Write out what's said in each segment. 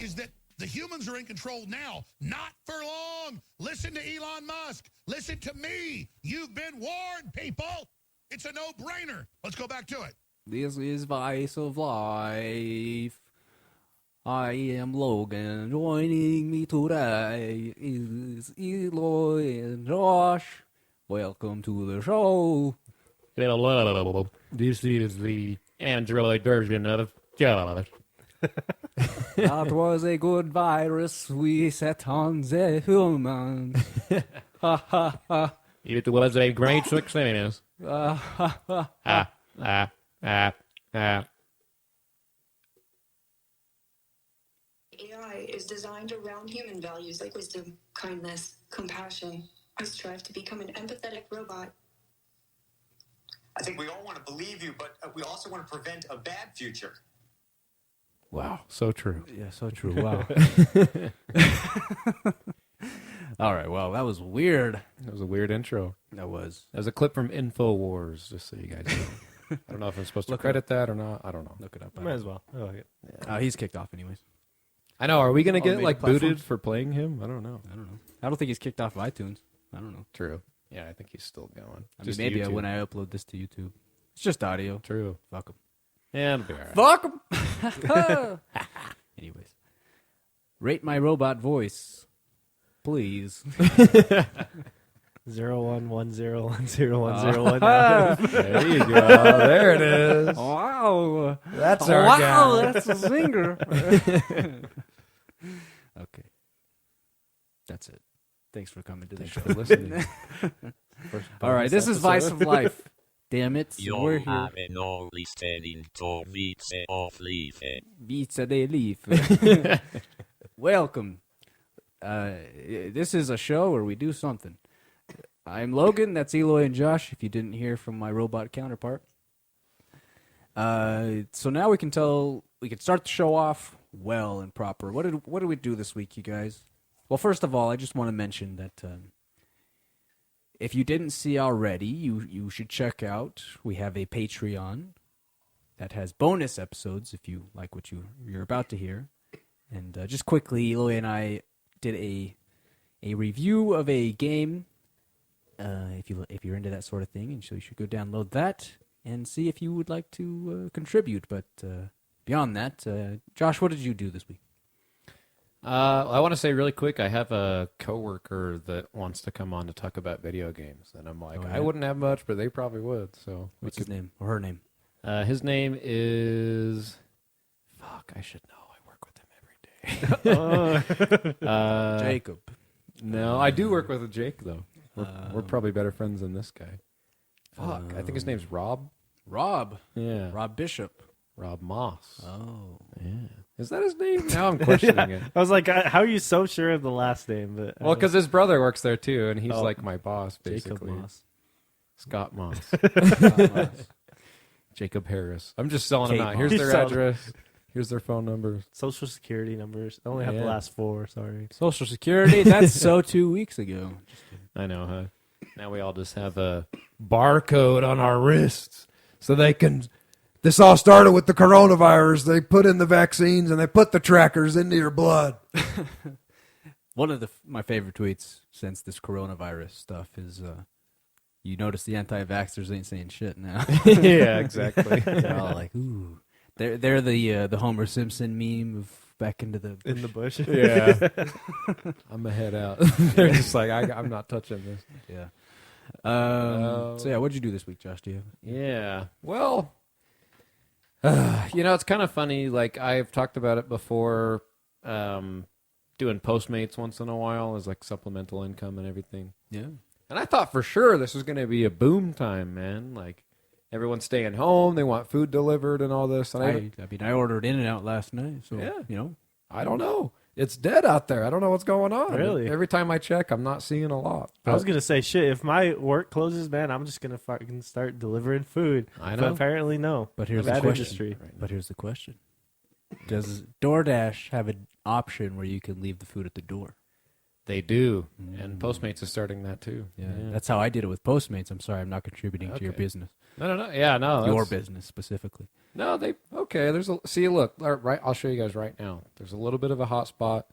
is that the humans are in control now, not for long. Listen to Elon Musk. Listen to me. You've been warned, people. It's a no-brainer. Let's go back to it. This is Vice of Life. I am Logan. Joining me today is Eloy and Josh. Welcome to the show. This is the Android version of Josh. That was a good virus we set on the humans. Ha ha ha. It was a great success. Ha ha. AI is designed around human values like wisdom, kindness, compassion. I strive to become an empathetic robot. I think we all want to believe you, but we also want to prevent a bad future. Wow, so true. Yeah, so true. Wow. All right, well, that was weird. That was a weird intro. That was. That was a clip from InfoWars, just so you guys know. I don't know if I'm supposed to credit that or not. I don't know. Look it up. Might as well. I like it. Yeah. He's kicked off anyways. I know. Are we going to get, major booted platforms? for playing him? I don't know. I don't think he's kicked off of iTunes. I don't know. True. Yeah, I think he's still going. I mean, maybe when I upload this to YouTube. It's just audio. True. Fuck him. Yeah, it'll be all right. Fuck him! Anyways. Rate my robot voice. Please. 011010101. There you go. There it is. Wow. That's our guy. Wow, that's a zinger. Okay. That's it. Thanks for coming to the show. For listening. All right, this is Vice of Life. Damn it. We're here. Nå listening to Vice of Life. Pizza de Leaf. Welcome. This is a show where we do something. I'm Logan. That's Eloy and Josh, if you didn't hear from my robot counterpart. So now we can start the show off well and proper. What did we do this week, you guys? Well, first of all, I just want to mention that if you didn't see already, you should check out. We have a Patreon that has bonus episodes if you like what you're about to hear. And just quickly, Eloy and I did a review of a game. If you're into that sort of thing, and so you should go download that and see if you would like to contribute. But beyond that, Josh, what did you do this week? I want to say really quick, I have a coworker that wants to come on to talk about video games, and I'm like, I wouldn't have much, but they probably would. So what's his name or her name? His name is. Fuck, I should know. I work with him every day. Jacob. No, I do work with Jake though. We're probably better friends than this guy. Fuck, I think his name's Rob. Rob. Yeah. Rob Bishop. Rob Moss. Oh. Yeah. Is that his name? Now I'm questioning it. I was like, how are you so sure of the last name? But Well, because his brother works there too, and he's like my boss, Jacob basically. Moss. Scott Moss. Scott Moss. Jacob Harris. I'm just selling them Kate out. Here's Moss. their address. Here's their phone numbers. Social security numbers. I only have the last 4, sorry. Social Security. That's so 2 weeks ago. I know, huh? Now we all just have a barcode on our wrists so they can. This all started with the coronavirus. They put in the vaccines and they put the trackers into your blood. One of my favorite tweets since this coronavirus stuff is, you notice the anti-vaxxers ain't saying shit now. Yeah, exactly. They're all like, ooh. They're the Homer Simpson meme of back into the bush. In the bush. Yeah. I'm going to head out. They're just like, I'm not touching this. Yeah. So, yeah, what'd you do this week, Josh? Do you? Yeah. Well, it's kind of funny. Like, I've talked about it before, doing Postmates once in a while as, like, supplemental income and everything. Yeah. And I thought for sure this was going to be a boom time, man. Like, everyone's staying home. They want food delivered and all this. And I ordered In-N-Out last night, so, yeah. I don't know. It's dead out there. I don't know what's going on. Really? Every time I check, I'm not seeing a lot. I was going to say, shit, if my work closes, man, I'm just going to fucking start delivering food. I know. But apparently, no. But here's the Bad question. industry. But here's the question. Does DoorDash have an option where you can leave the food at the door? They do. And Postmates is starting that too. Yeah. That's how I did it with Postmates. I'm sorry, I'm not contributing to your business. No. Yeah, no. Your that's- business specifically. No, there's a, see, look, right, I'll show you guys right now. There's a little bit of a hot spot.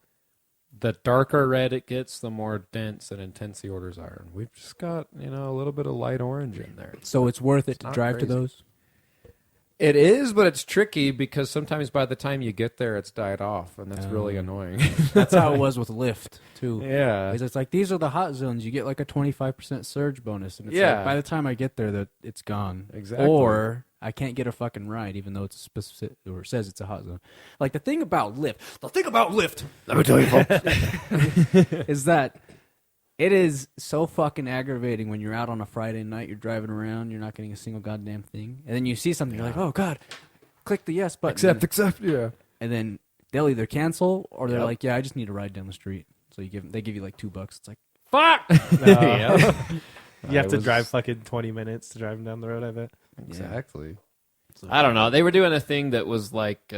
The darker red it gets, the more dense and intense the orders are. And we've just got, a little bit of light orange in there. So it's worth it to not drive to crazy. those? It is, but it's tricky because sometimes by the time you get there, it's died off, and that's really annoying. That's how it was with Lyft, too. Yeah. Because it's like, these are the hot zones. You get like a 25% surge bonus. And it's Yeah. like, by the time I get there, it's gone. Exactly. Or I can't get a fucking ride, even though it's a specific, or it says it's a hot zone. Like, the thing about Lyft, let me tell you, folks, is that it is so fucking aggravating when you're out on a Friday night, you're driving around, you're not getting a single goddamn thing. And then you see something, you're like, oh, God, click the yes button. Accept, yeah. And then they'll either cancel or they're Yep. like, yeah, I just need a ride down the street. So they give you like $2. It's like, Fuck! You have to was- drive fucking 20 minutes to drive down the road, I bet. Exactly. so I don't know. They were doing a thing that was like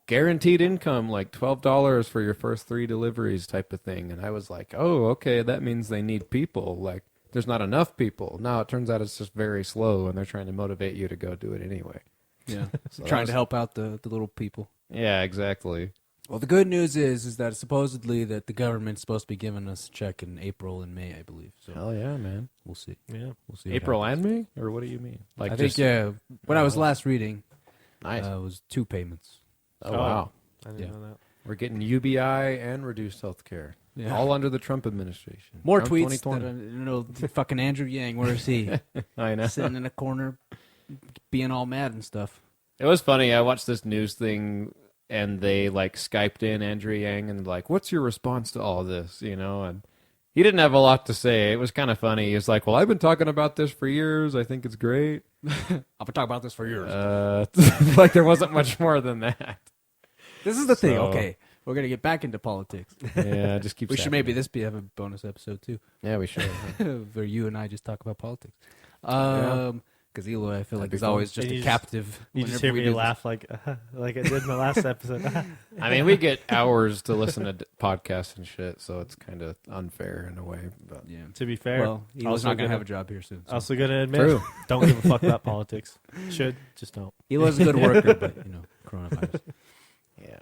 guaranteed income, like $12 for your first 3 deliveries type of thing. And I was like, oh, okay, that means they need people. Like, there's not enough people. Now it turns out it's just very slow, and they're trying to motivate you to go do it anyway. yeah, So trying that to help out the little people. Yeah, exactly. Well, the good news is that supposedly that the government's supposed to be giving us a check in April and May, I believe. So Hell yeah, man. we'll see. Yeah. We'll see. what April happens. and May? Or what do you mean? Like, I think just, yeah. When I was last reading, Nice. it was 2 payments. Oh, wow. I didn't Yeah. know that. We're getting UBI and reduced health care. Yeah. All under the Trump administration. More Trump tweets. 2020. Fucking Andrew Yang. Where is he? I know. Sitting in a corner, being all mad and stuff. It was funny. I watched this news thing, and they like Skyped in Andrew Yang and like, "What's your response to all this?" And he didn't have a lot to say. It was kind of funny. He was like, "Well, I've been talking about this for years. I think it's great." I've been talking about this for years. Like there wasn't much more than that. This is the thing. So- Okay, we're gonna get back into politics. Yeah, just keep. We should maybe have a bonus episode too, Yeah, we should. where you and I just talk about politics. Yeah. Because Eloy, I feel like be is fun. always just And a you captive. You just whenever hear we me do this. laugh like I did in the last episode. I mean, we get hours to listen to podcasts and shit, so it's kind of unfair in a way. But Yeah. To be fair, Well, Eloy's also not gonna gonna- have a job here soon. So. also gonna admit, True. don't give a fuck about politics. Should, just don't. Eloy's a good worker, but coronavirus. yeah,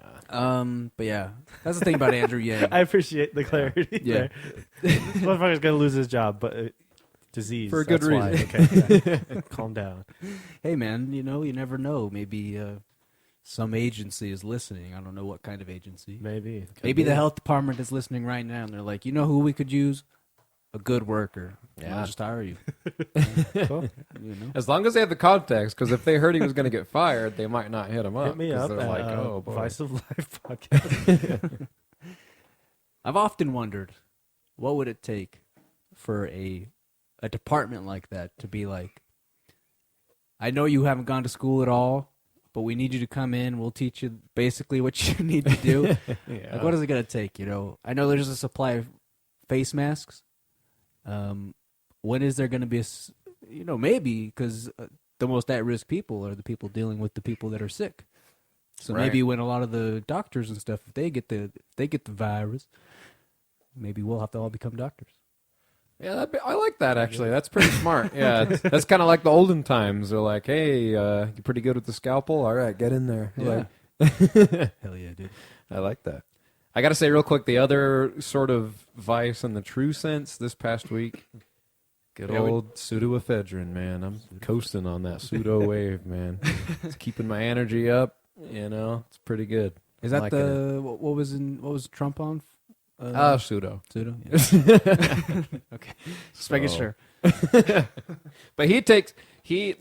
But yeah, that's the thing about Andrew Yang. I appreciate the clarity Yeah. there. This motherfucker's gonna lose his job, but disease. For a good that's why. reason. Okay, yeah. Calm down. Hey man, you never know. Maybe some agency is listening. I don't know what kind of agency. Maybe. Maybe the health department is listening right now, and they're like, you know who we could use? A good worker. Yeah. I'll just hire you. Cool. as long as they have the context, because if they heard he was going to get fired, they might not hit him up. Hit me 'cause up They're at like, oh boy. Vice of Life podcast. I've often wondered, what would it take for a department like that to be like, I know you haven't gone to school at all, but we need you to come in. We'll teach you basically what you need to do. Yeah. Like, what is it going to take? I know there's a supply of face masks. When is there going to be maybe because the most at-risk people are the people dealing with the people that are sick. So Right. maybe when a lot of the doctors and stuff, if they get the virus, maybe we'll have to all become doctors. Yeah, I like that actually. That's pretty smart. Yeah, that's kind of like the olden times. They're like, hey, you pretty good with the scalpel? All right, get in there. Yeah. Like, Hell yeah, dude. I like that. I got to say real quick, the other sort of vice in the true sense this past week, good Yeah, old pseudoephedrine, man. I'm coasting on that pseudo wave, man. It's keeping my energy up. It's pretty good. Is I'm that liking it. what was Trump on? Pseudo. Pseudo. Yeah. Okay, just making So- sure. But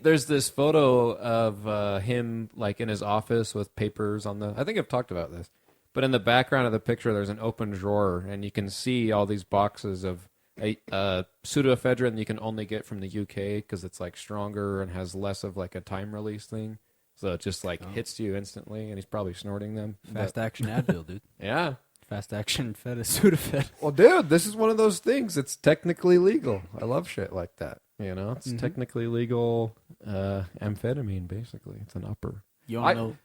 there's this photo of him like in his office with papers on I think I've talked about this, but in the background of the picture there's an open drawer and you can see all these boxes of pseudoephedrine you can only get from the UK because it's like stronger and has less of like a time release thing, so it just like hits you instantly, and he's probably snorting them. Fast But- action Advil, dude. yeah. Fast action Sudafed. Well, dude, this is one of those things. It's technically legal. I love shit like that. It's technically legal amphetamine, basically. It's an upper. You all know.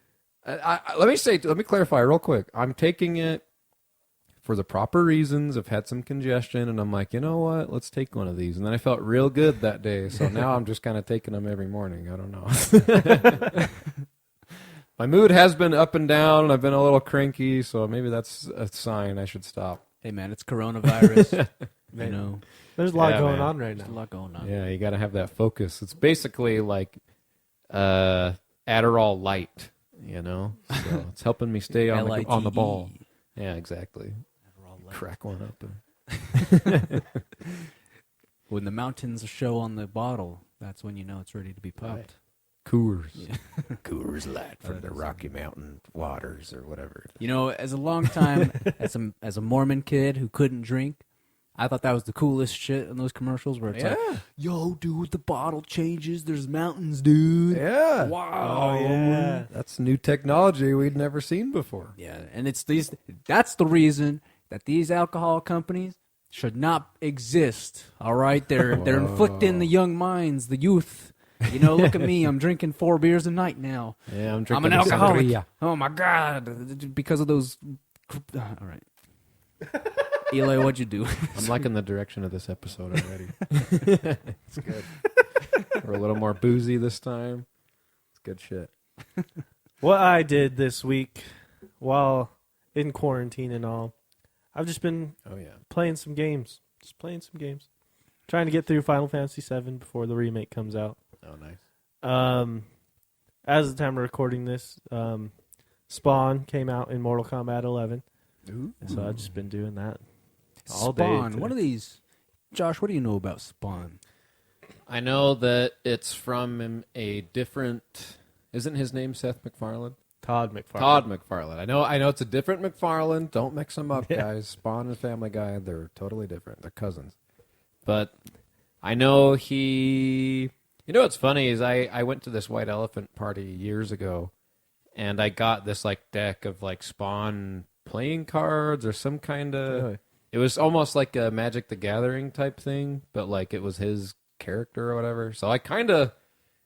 Let me clarify real quick. I'm taking it for the proper reasons. I've had some congestion, and I'm like, you know what? Let's take one of these. And then I felt real good that day. So now I'm just kind of taking them every morning. I don't know. My mood has been up and down, and I've been a little cranky, so maybe that's a sign I should stop. Hey, man, it's coronavirus. You know, There's a lot Yeah, going man. on right there's a now. lot going on. Yeah, you got to have that focus. It's basically like Adderall light, you know? So it's helping me stay on the ball. Yeah, exactly. Crack one up. When the mountains show on the bottle, that's when you know it's ready to be popped. Coors. Yeah. Coors Light from the Rocky Mountain waters or whatever. You know, as a long time, as a Mormon kid who couldn't drink, I thought that was the coolest shit in those commercials where it's like, yo, dude, the bottle changes. There's mountains, dude. Yeah. Wow. Oh, yeah. That's new technology we'd never seen before. Yeah, and it's these. That's the reason that these alcohol companies should not exist. All right, they're inflicting the young minds, the youth. You know, look at me. I'm drinking 4 beers a night now. Yeah, I'm I'm drinking an alcoholic. sangria. Oh my god! Because of those. All right, Eli, what'd you do? I'm liking the direction of this episode already. It's good. We're a little more boozy this time. It's good shit. What I did this week while in quarantine and all, I've just been playing some games. Just playing some games. Trying to get through Final Fantasy VII before the remake comes out. Oh, nice. As the time of recording this, Spawn came out in Mortal Kombat 11. Ooh. So I've just been doing that all Spawn. day. What are these? Josh, what do you know about Spawn? I know that it's from a different... Isn't his name Seth MacFarlane? Todd McFarlane. Todd McFarlane. I know it's a different McFarlane. Don't mix them up, guys. Spawn and Family Guy, they're totally different. They're cousins. But I know he... You know what's funny is I went to this White Elephant party years ago, and I got this like deck of like Spawn playing cards or some kind of... Really? It was almost like a Magic the Gathering type thing, but like it was his character or whatever. So I kind of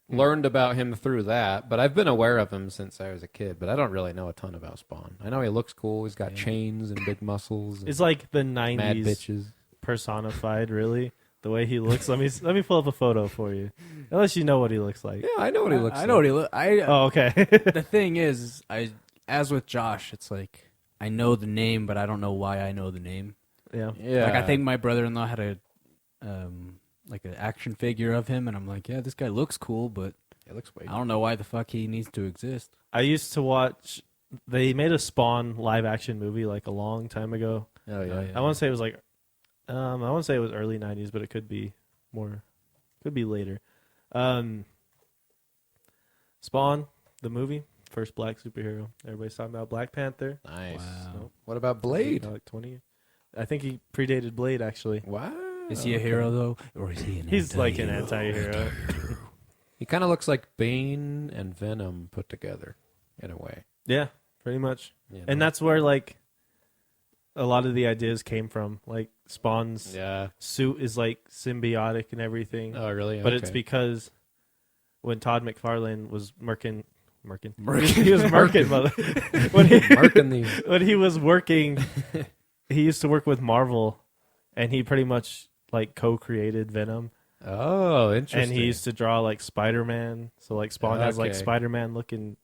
learned about him through that, but I've been aware of him since I was a kid, but I don't really know a ton about Spawn. I know he looks cool. He's got chains and big muscles. And It's like the mad 90s bitches. personified, really. The way he looks. Let me pull up a photo for you. Unless you know what he looks like. Yeah, I know what he looks like. I know what he looks. Oh, okay. The thing is, as with Josh, it's like I know the name, but I don't know why I know the name. Yeah. Yeah. Like I think my brother-in-law had a like an action figure of him, and I'm like, yeah, this guy looks cool, but it looks way. I don't know why the fuck he needs to exist. I used to watch. They made a Spawn live action movie like a long time ago. Oh yeah. I want to say it was like, I want to say it was early 90s, but it could be later. Spawn, the movie, first black superhero. Everybody's talking about Black Panther. Nice. Wow. What about Blade? Like 20. I think he predated Blade actually. Wow. Is he a hero though, or is he an? He's like an anti-hero? anti-hero. He kind of looks like Bane and Venom put together, in a way. Yeah, pretty much. You know? And that's where like a lot of the ideas came from. Like Spawn's suit is like symbiotic and everything. Oh, really? But Okay. it's because when Todd McFarlane was murking. Murking. He was murking, mother. when he Marking these. when he was working, he used to work with Marvel, and he pretty much like co-created Venom. Oh, interesting. And he used to draw like Spider-Man. So like Spawn has like Okay. Spider-Man looking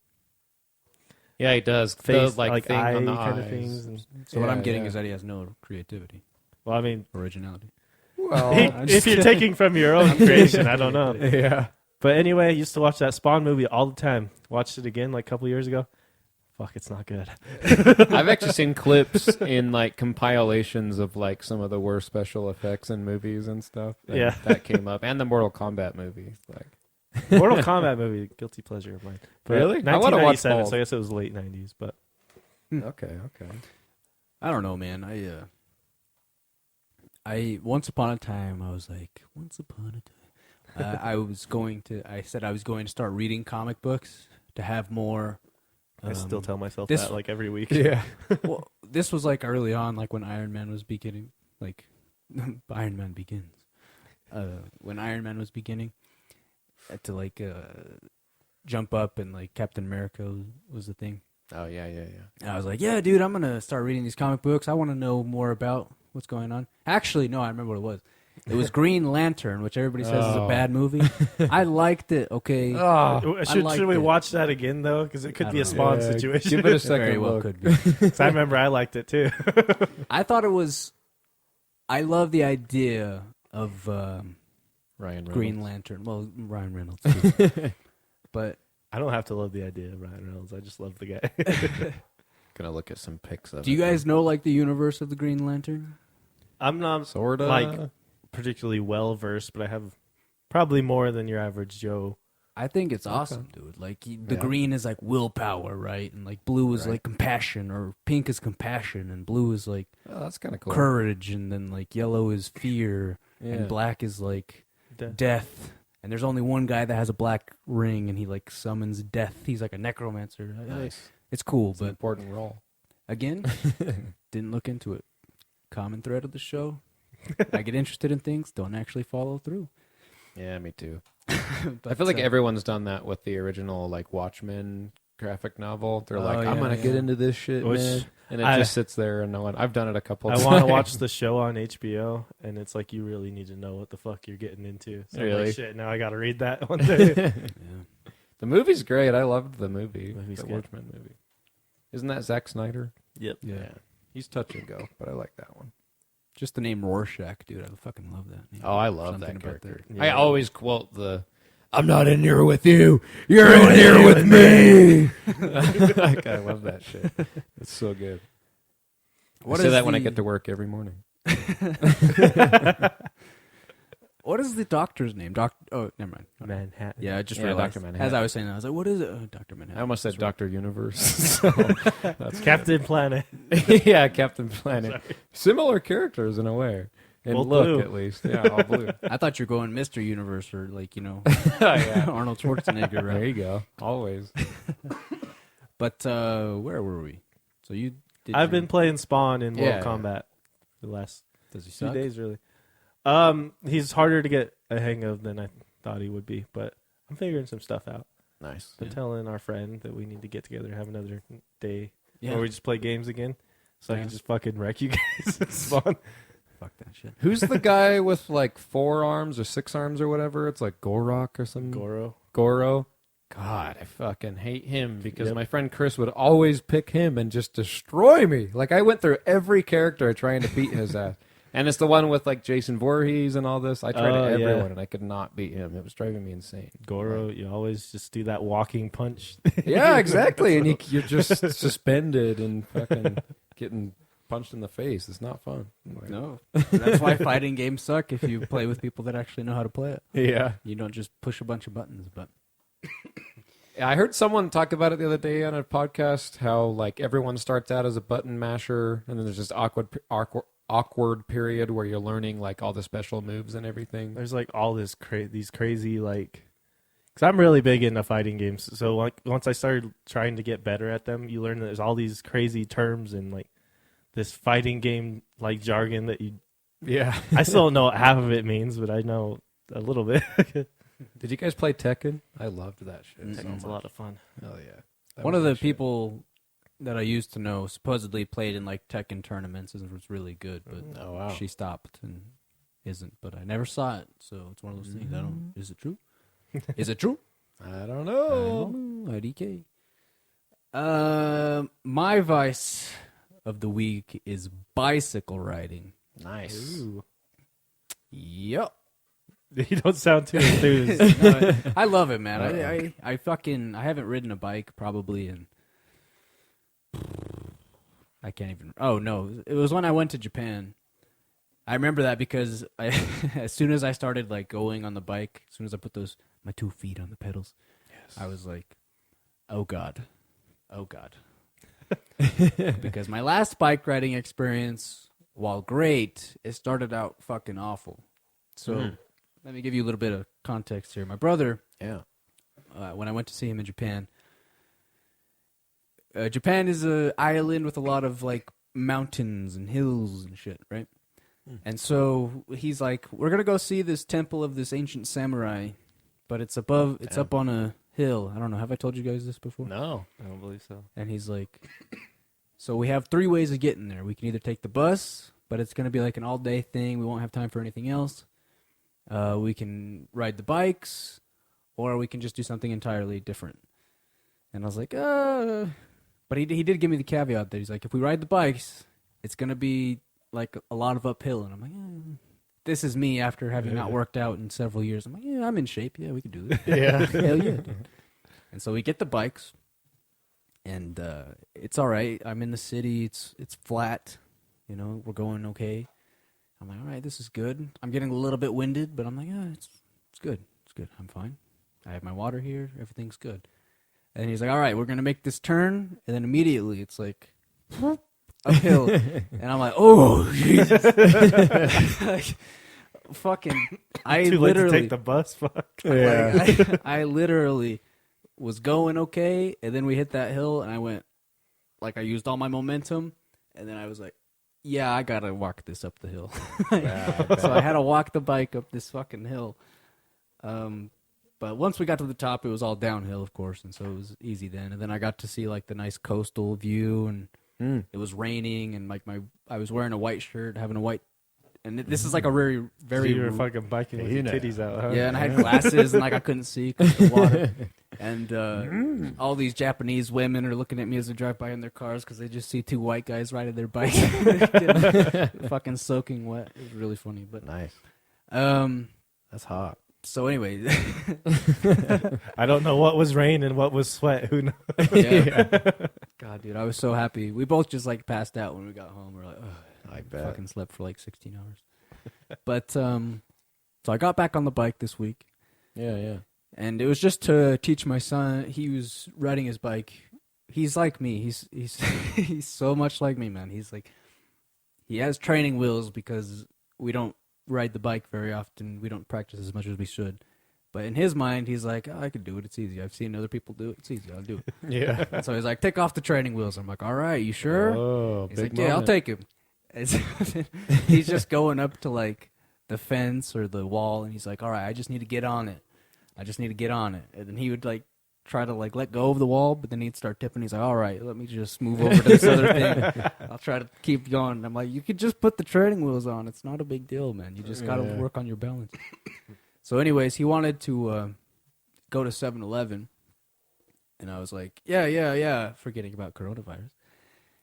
Yeah, he does. face, The, like thing eye on the kind eyes. of things. And, So what I'm getting yeah. is that he has no creativity, well, I mean, originality. Well, if you're taking from your own creation, I don't know. yeah. But anyway, I used to watch that Spawn movie all the time. Watched it again like a couple years ago. Fuck, it's not good. I've actually seen clips in like compilations of like some of the worst special effects in movies and stuff. And Yeah. that came up, and the Mortal Kombat movie. Like, Mortal Kombat movie, guilty pleasure of mine. But Really? I wanna watch 1997, both. so I guess it was late 90s. But okay. I don't know, man. I once upon a time I was like, I said I was going to start reading comic books to have more. I still tell myself this- that like every week. Yeah. Well, this was like early on, like when Iron Man was beginning, like Iron Man Begins. When Iron Man was beginning, to like jump up and like Captain America was the thing. Oh, yeah. And I was like, yeah, dude, I'm going to start reading these comic books. I want to know more about what's going on. Actually, no, I remember what it was. It was Green Lantern, which everybody says is a bad movie. I liked it, okay. Should we watch that again, though? Because it could be a Spawn situation. Give it a It very second well look. could be. 'Cause I remember I liked it, too. I thought it was... I love the idea of Ryan Reynolds. Green Lantern. Well, Ryan Reynolds, too. But... I don't have to love the idea of Ryan Reynolds. I just love the guy. Gonna look at some pics of it. Do you guys know, like, the universe of the Green Lantern? I'm not Sorta. like particularly well versed, but I have probably more than your average Joe. I think it's awesome, dude. Like, the green is, like, willpower, right? And, like, blue is, like, compassion, or pink is compassion, and blue is, like, Oh, that's kind of cool. courage, and then, like, yellow is fear, Yeah. and black is, like, Death. death. And there's only one guy that has a black ring, and he, like, summons death. He's, like, a necromancer. Nice. It's cool, It's an but, important role. again, didn't look into it. Common thread of the show. I get interested in things, don't actually follow through. Yeah, me too. But, I feel like everyone's done that with the original like Watchmen graphic novel. They're like, I'm yeah, gonna yeah. get into this shit, Which man. And it I- just sits there and no one. I've done it a couple I times. want to watch the show on HBO, and it's like you really need to know what the fuck you're getting into. So I'm Really? like, shit, now I got to read that one day. Yeah. The movie's great. I loved the movie. The movie's the good. Watchmen movie. Isn't that Zack Snyder? Yep. Yeah. He's touch and go, but I like that one. Just the name Rorschach, dude. I fucking love that name. Oh, I love Something that about character. that. I Yeah. always quote the "I'm not in here with you. You're in here with me." Like, I love that shit. It's so good. I say that when I get to work every morning. What is the doctor's name? Oh, never mind. Manhattan. Yeah, I just Yeah, realized. Dr. Manhattan. As I was saying, I was like, "What is it?" Oh, Doctor Manhattan. I almost said That's right. Dr. Universe. So that's Captain Planet. yeah, Captain Planet. Similar characters in a way. In Both look, blue. at least. Yeah, all blue. I thought you were going Mr. Universe or like Yeah. Arnold Schwarzenegger. There Right? you go. Always. But where were we? So you did. I've been playing Spawn in Yeah, Mortal Kombat for the last Does he 2 suck? days, really. He's harder to get a hang of than I thought he would be, but I'm figuring some stuff out. Nice. Been telling our friend that we need to get together and have another day Yeah. where we just play games again, so I Yeah. can just fucking wreck you guys. It's fun. Fuck that shit. Who's the guy with like 4 arms or 6 arms or whatever? It's like Gorok or something. Goro. God, I fucking hate him because Yep. my friend Chris would always pick him and just destroy me. Like I went through every character trying to beat his ass. And it's the one with like Jason Voorhees and all this. I tried Oh, everyone yeah. and I could not beat him. It was driving me insane. Goro, you always just do that walking punch. Yeah, exactly. And you're just suspended and fucking getting punched in the face. It's not fun. Like, No, that's why fighting games suck. If you play with people that actually know how to play it, Yeah. you don't just push a bunch of buttons. But I heard someone talk about it the other day on a podcast, how like everyone starts out as a button masher and then there's this awkward period where you're learning like all the special moves and everything. There's like all this these crazy like, because I'm really big into fighting games. So like once I started trying to get better at them, you learn that there's all these crazy terms and like this fighting game like jargon that you. Yeah. I still don't know what half of it means, but I know a little bit. Did you guys play Tekken? I loved that shit. So It's a much. lot of fun. Oh yeah. That one was of the my shit. people that I used to know supposedly played in like Tekken tournaments and was really good, but Oh wow. she stopped and isn't. But I never saw it, so it's one of those things. I don't. Is it true? Is it true? I don't I know. don't know. IDK. My vice of the week is bicycle riding. Nice. Ooh. Yep. You don't sound too enthused. No, I love it, man. I haven't ridden a bike probably in. I can't even. Oh no! It was when I went to Japan. I remember that because as soon as I started like going on the bike, as soon as I put my 2 feet on the pedals, I was like, "Oh God, oh God," because my last bike riding experience, while great, it started out fucking awful. So let me give you a little bit of context here. My brother, Yeah. when I went to see him in Japan. Japan is an island with a lot of like mountains and hills and shit, right? And so he's like, "We're gonna go see this temple of this ancient samurai, but it's up on a hill. I don't know. Have I told you guys this before? No, I don't believe so. And he's like, so we have 3 ways of getting there. We can either take the bus, but it's going to be like an all-day thing. We won't have time for anything else. We can ride the bikes, or we can just do something entirely different. And I was like, But he did give me the caveat that he's like, if we ride the bikes, it's going to be like a lot of uphill. And I'm like, this is me after having not worked out in several years. I'm like, yeah, I'm in shape. Yeah, we can do this. Yeah. Hell yeah. Dude. And so we get the bikes, and it's all right. I'm in the city. It's flat. You know, we're going okay. I'm like, all right, this is good. I'm getting a little bit winded, but I'm like, yeah, it's good. It's good. I'm fine. I have my water here. Everything's good. And he's like, all right, we're going to make this turn. And then immediately it's like, uphill. And I'm like, oh, Jesus. Like, fucking, I Too late to literally. take the bus. Fuck. Yeah. Like, I literally was going okay. And then we hit that hill. And I went, like, I used all my momentum. And then I was like, yeah, I got to walk this up the hill. So I had to walk the bike up this fucking hill. But once we got to the top, it was all downhill, of course, and so it was easy then. And then I got to see like the nice coastal view, and it was raining, and like I was wearing a white shirt, having a white, and this is like a very So you were fucking biking with your titties out, huh? yeah, and I had glasses, and like I couldn't see because of the water. And all these Japanese women are looking at me as they drive by in their cars because they just see 2 white guys riding their bikes, fucking soaking wet. It was really funny, but Nice. That's hot. So anyway, I don't know what was rain and what was sweat. Who knows? yeah. God, dude, I was so happy. We both just like passed out when we got home. We're like, oh, I bet. fucking slept for like 16 hours. But so I got back on the bike this week, Yeah. and it was just to teach my son. He was riding his bike. He's like me. He's he's so much like me, man. He's like, he has training wheels because we don't ride the bike very often. We don't practice as much as we should. But in his mind, he's like, oh, I could do it. It's easy. I've seen other people do it. It's easy. I'll do it. Yeah. And so he's like, take off the training wheels. I'm like, all right, you sure? Oh, He's big like, yeah, I'll moment. take him. And so he's just going up to like the fence or the wall, and he's like, all right, I just need to get on it. I just need to get on it. And then he would like try to like let go of the wall, but then he'd start tipping. He's like, all right, let me just move over to this other thing. I'll try to keep going. And I'm like, you could just put the training wheels on. It's not a big deal, man. You just got to work on your balance. So anyways, he wanted to go to 7-Eleven. And I was like, yeah, forgetting about coronavirus.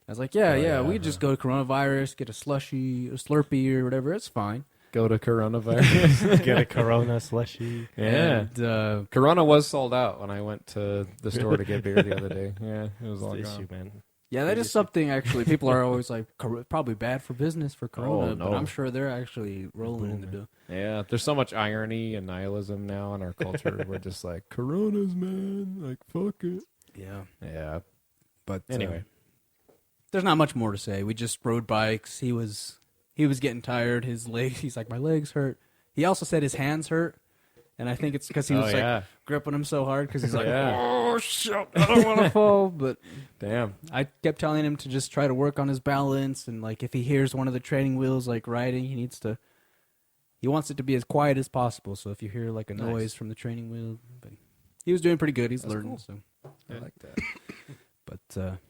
I was like, yeah, we just go to coronavirus, get a slushy, a Slurpee or whatever. It's fine. Go to coronavirus. Get a Corona slushy. Yeah. And, Corona was sold out when I went to the store to get beer the other day. Yeah, it was all That's the gone. issue, man. yeah, that is something actually. People are always like, probably bad for business for Corona, Oh, but no. I'm sure they're actually rolling in the dough. Yeah, there's so much irony and nihilism now in our culture. We're just like, Coronas, man. Like, fuck it. Yeah. Yeah. But Anyway. there's not much more to say. We just rode bikes. He was getting tired. His legs, he's like, my legs hurt. He also said his hands hurt. And I think it's because he was like gripping him so hard because he's like, oh, shit, I don't want to fall. But Damn. I kept telling him to just try to work on his balance. And like if he hears one of the training wheels like riding, he wants it to be as quiet as possible. So if you hear like a noise from the training wheel, but he was doing pretty good. He's learning. cool. So I like that. But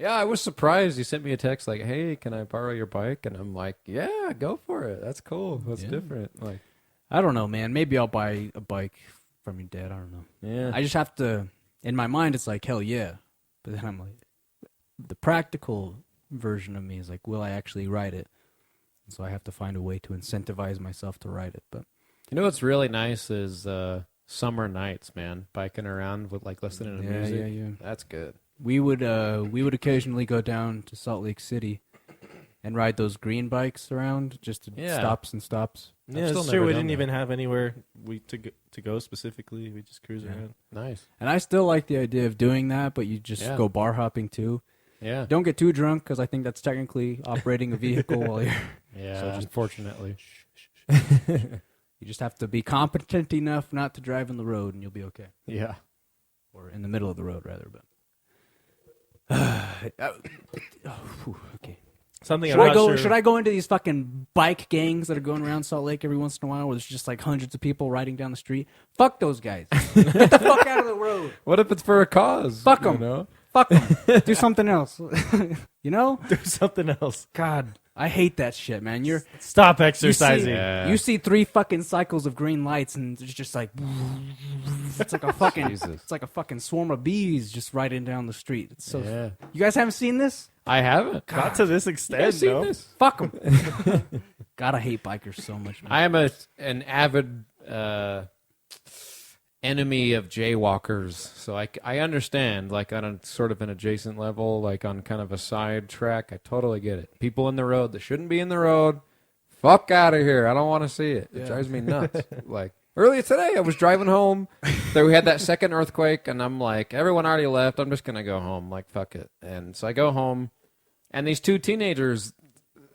Yeah, I was surprised. You sent me a text like, hey, can I borrow your bike? And I'm like, yeah, go for it. That's cool. That's Yeah. different. Like, I don't know, man. Maybe I'll buy a bike from your dad. I don't know. yeah. I just have to, in my mind, it's like, hell yeah. But then I'm like, the practical version of me is like, will I actually ride it? And so I have to find a way to incentivize myself to ride it. But You know what's really nice is summer nights, man. Biking around with like listening to music. yeah. That's good. We would occasionally go down to Salt Lake City and ride those green bikes around, just to stops and stops. Yeah, still it's true. never We done didn't that. even have anywhere to go specifically. We just cruise around. Nice. And I still like the idea of doing that, but you just go bar hopping too. Yeah. Don't get too drunk because I think that's technically operating a vehicle while you're. Yeah. So just- unfortunately. You just have to be competent enough not to drive on the road, and you'll be okay. Yeah. Or in the middle of the road, rather. But okay. Something Should I'm I not go? sure. Should I go into these fucking bike gangs that are going around Salt Lake every once in a while, where there's just like hundreds of people riding down the street? Fuck those guys. Get the fuck out of the road. What if it's for a cause? Fuck you them. know? Fuck them. Do something else. You know? do something else? God, I hate that shit, man. Stop You see, exercising. Yeah. you see 3 fucking cycles of green lights, and it's just like it's like a fucking Jesus. it's like a fucking swarm of bees just riding down the street. It's so. Yeah. You guys haven't seen this? I haven't. Not to this You extent, guys seen no. this? Fuck them. God, I hate bikers so much, man. I am an avid enemy of jaywalkers, so I understand, like, on a sort of an adjacent level, like on kind of a side track. I totally get it. People in the road that shouldn't be in the road, fuck out of here. I don't want to see it. It drives me nuts. Like, earlier today, I was driving home. We had that second earthquake, and I'm like, everyone already left. I'm just going to go home. Like, fuck it. And so I go home, and these 2 teenagers,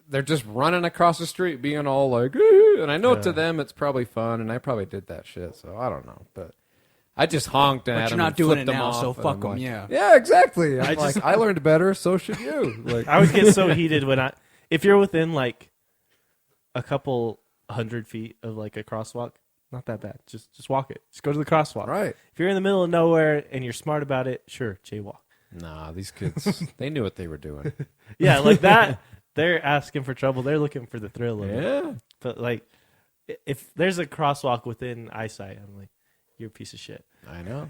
they're just running across the street being all like, "Ooh," and I know to them it's probably fun, and I probably did that shit, so I don't know. But I just honked at But them you're not and doing flipped it them now, off, so and fuck I'm 'em, like, yeah. Yeah, exactly. I'm I like, I learned better, so should you. Like, I would get so heated when if you're within like a couple 100 feet of like a crosswalk, not that bad. Just walk it. Just go to the crosswalk. right. If you're in the middle of nowhere and you're smart about it, sure, jaywalk. Nah, these kids, they knew what they were doing. Yeah, like that. They're asking for trouble. They're looking for the thrill of it. Yeah. But like, if there's a crosswalk within eyesight, I'm like, you're a piece of shit. I know.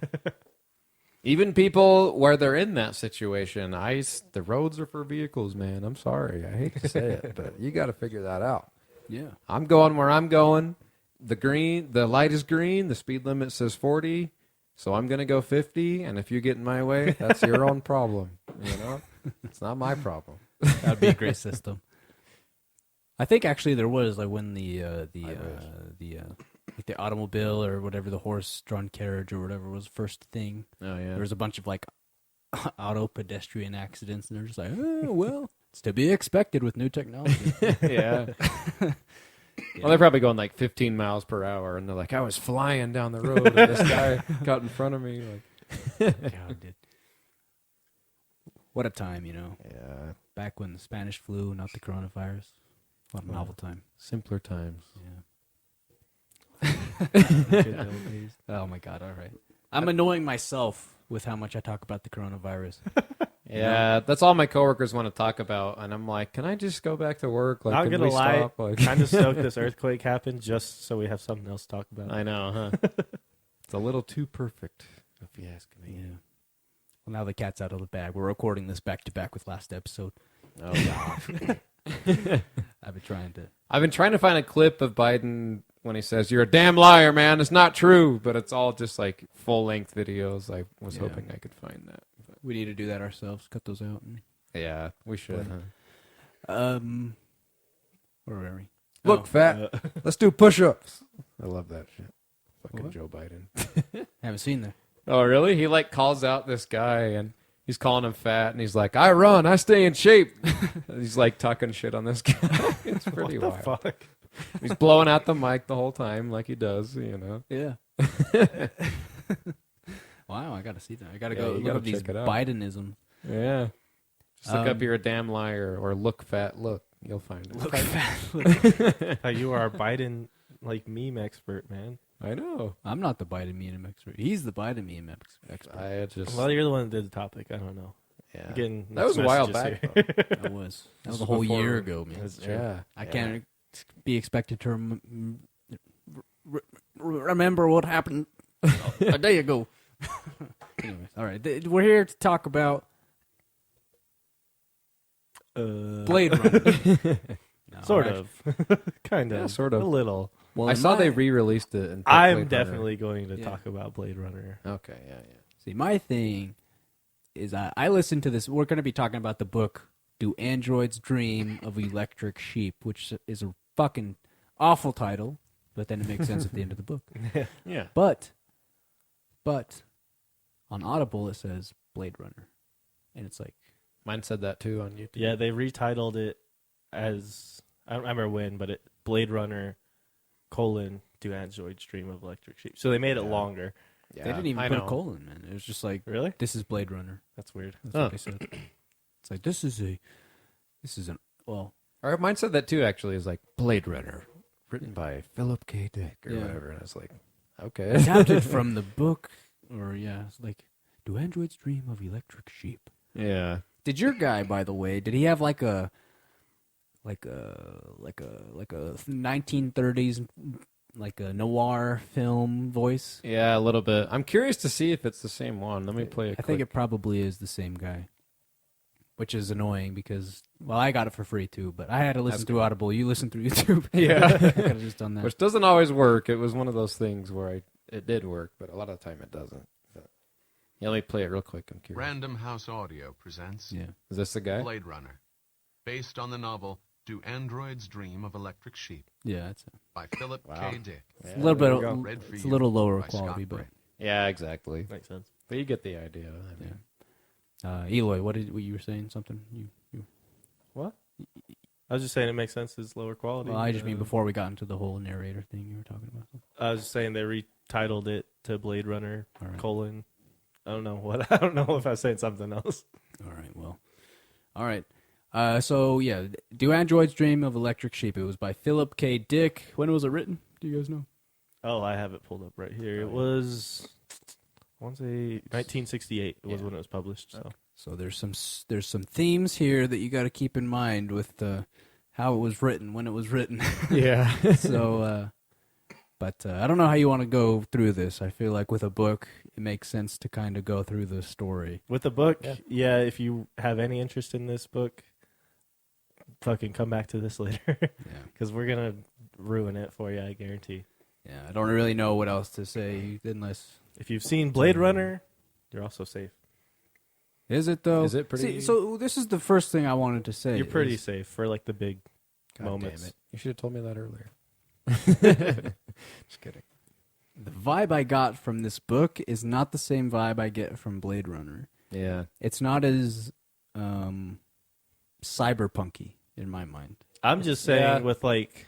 Even people where they're in that situation, the roads are for vehicles, man. I'm sorry. I hate to say it, but you got to figure that out. Yeah. I'm going where I'm going. The light is green. The speed limit says 40. So I'm going to go 50. And if you get in my way, that's your own problem. You know, it's not my problem. That'd be a great system. I think actually there was like when the automobile or whatever, the horse-drawn carriage or whatever was first thing. Oh yeah. There was a bunch of like auto pedestrian accidents, and they're just like, oh well, it's to be expected with new technology. Yeah. Well, they're probably going like 15 miles per hour, and they're like, I was flying down the road, and this guy got in front of me. Like, God, dude. What a time, you know. yeah, Back when the Spanish flu, not the coronavirus. What a novel time. simpler times. Yeah. Oh my God! All right, I'm annoying myself with how much I talk about the coronavirus. Yeah, that's all my coworkers want to talk about, and I'm like, can I just go back to work? Like, Not can gonna we lie, stop? Like, kind of stoked this earthquake happened just so we have something else to talk about. I know, huh? It's a little too perfect, if you ask me. Yeah. Well, now the cat's out of the bag. We're recording this back to back with last episode. Oh God. I've been trying to. I've been trying to find a clip of Biden when he says, "You're a damn liar, man. It's not true." But it's all just like full-length videos. I was hoping I could find that. But, We need to do that ourselves. Cut those out. yeah, we should. Huh? Where were we? Look, fat. Let's do push-ups. I love that shit. Fucking What? Joe Biden. Haven't seen that. Oh, really? He like calls out this guy and he's calling him fat and he's like, I run, I stay in shape. He's like talking shit on this guy. It's pretty What wild. the fuck? He's blowing out the mic the whole time like he does, you know. Yeah. Wow, I got to see that. I got to Yeah, go you look gotta up these check it out. Bidenisms. Yeah. Just look up Um, "You're a damn liar" or "Look fat, look." You'll find it. Look fat. You are a Biden like meme expert, man. I know. I'm not the Biden meme expert. He's the Biden meme expert. I just. Well, you're the one that did the topic. I don't know. Yeah. I'm getting That was a mixed while messages back. here. Though. That was This a whole was before- year ago, man. That's true. Yeah. I can't be expected to remember what happened a day ago. Anyways, all right. We're here to talk about Blade Runner. No, Sort actually- of. Kind of. Yeah, sort of. A little. Well, I in saw my- they re-released it. And put I'm Blade Runner. definitely going to Yeah. talk about Blade Runner. Okay, yeah. See, my thing is I listened to this. We're going to be talking about the book, Do Androids Dream of Electric Sheep, which is a fucking awful title, but then it makes sense at the end of the book. Yeah. But on Audible it says Blade Runner, and it's like, Mine said that too on YouTube. Yeah, they retitled it as I don't remember when, but it Blade Runner : Do Androids Dream of Electric Sheep. So they made it longer. Yeah, they didn't even I put know. a colon, man. It was just like, Really? this is Blade Runner. That's weird. That's what they said. It's like this is well, Or mine said that too. Actually, is like Blade Runner, written by Philip K. Dick or Yeah. whatever, and I was like, okay, adapted from the book, or it's like, do androids dream of electric sheep? yeah. Did your guy, by the way, did he have like a 1930s like a noir film voice? Yeah, a little bit. I'm curious to see if it's the same one. Let me play I think it probably is the same guy, which is annoying because, well, I got it for free too, but I had to listen through Audible. You listen through YouTube. Yeah. I could have just done that. Which doesn't always work. It was one of those things where it did work, but a lot of the time it doesn't. But, yeah, let me play it real quick. I'm curious. Random House Audio presents Yeah. Is this the guy? Blade Runner, based on the novel Do Androids Dream of Electric Sheep Yeah, that's it. by Philip Wow. K. Dick. It's a little there you bit. go. Read for It's a you little lower by quality, Scott but Bray. Yeah, exactly. Makes sense. But you get the idea. I mean, Eloy, what you were saying? Something you? What? I was just saying it makes sense. It's lower quality. Well, I just mean before we got into the whole narrator thing you were talking about. I was just saying they retitled it to Blade Runner, All right. colon. I don't know what. I don't know if I was saying something else. All right. Well. All right. So yeah, Do Androids Dream of Electric Sheep? It was by Philip K. Dick. When was it written? Do you guys know? Oh, I have it pulled up right here. It was, I want to say 1968 was when it was published. So So there's some themes here that you got to keep in mind with how it was written, when it was written. yeah. So, but I don't know how you want to go through this. I feel like with a book, it makes sense to kind of go through the story. with the book, yeah, if you have any interest in this book, fucking come back to this later because we're gonna ruin it for you. I guarantee. Yeah, I don't really know what else to say unless. If you've seen Blade Runner, you're also safe. Is it though? Is it pretty- See, so this is the first thing I wanted to say. You're pretty is- safe for like the big God moments. damn it. You should have told me that earlier. Just kidding. The vibe I got from this book is not the same vibe I get from Blade Runner. Yeah. It's not as cyberpunky in my mind. I'm just saying Yeah. with like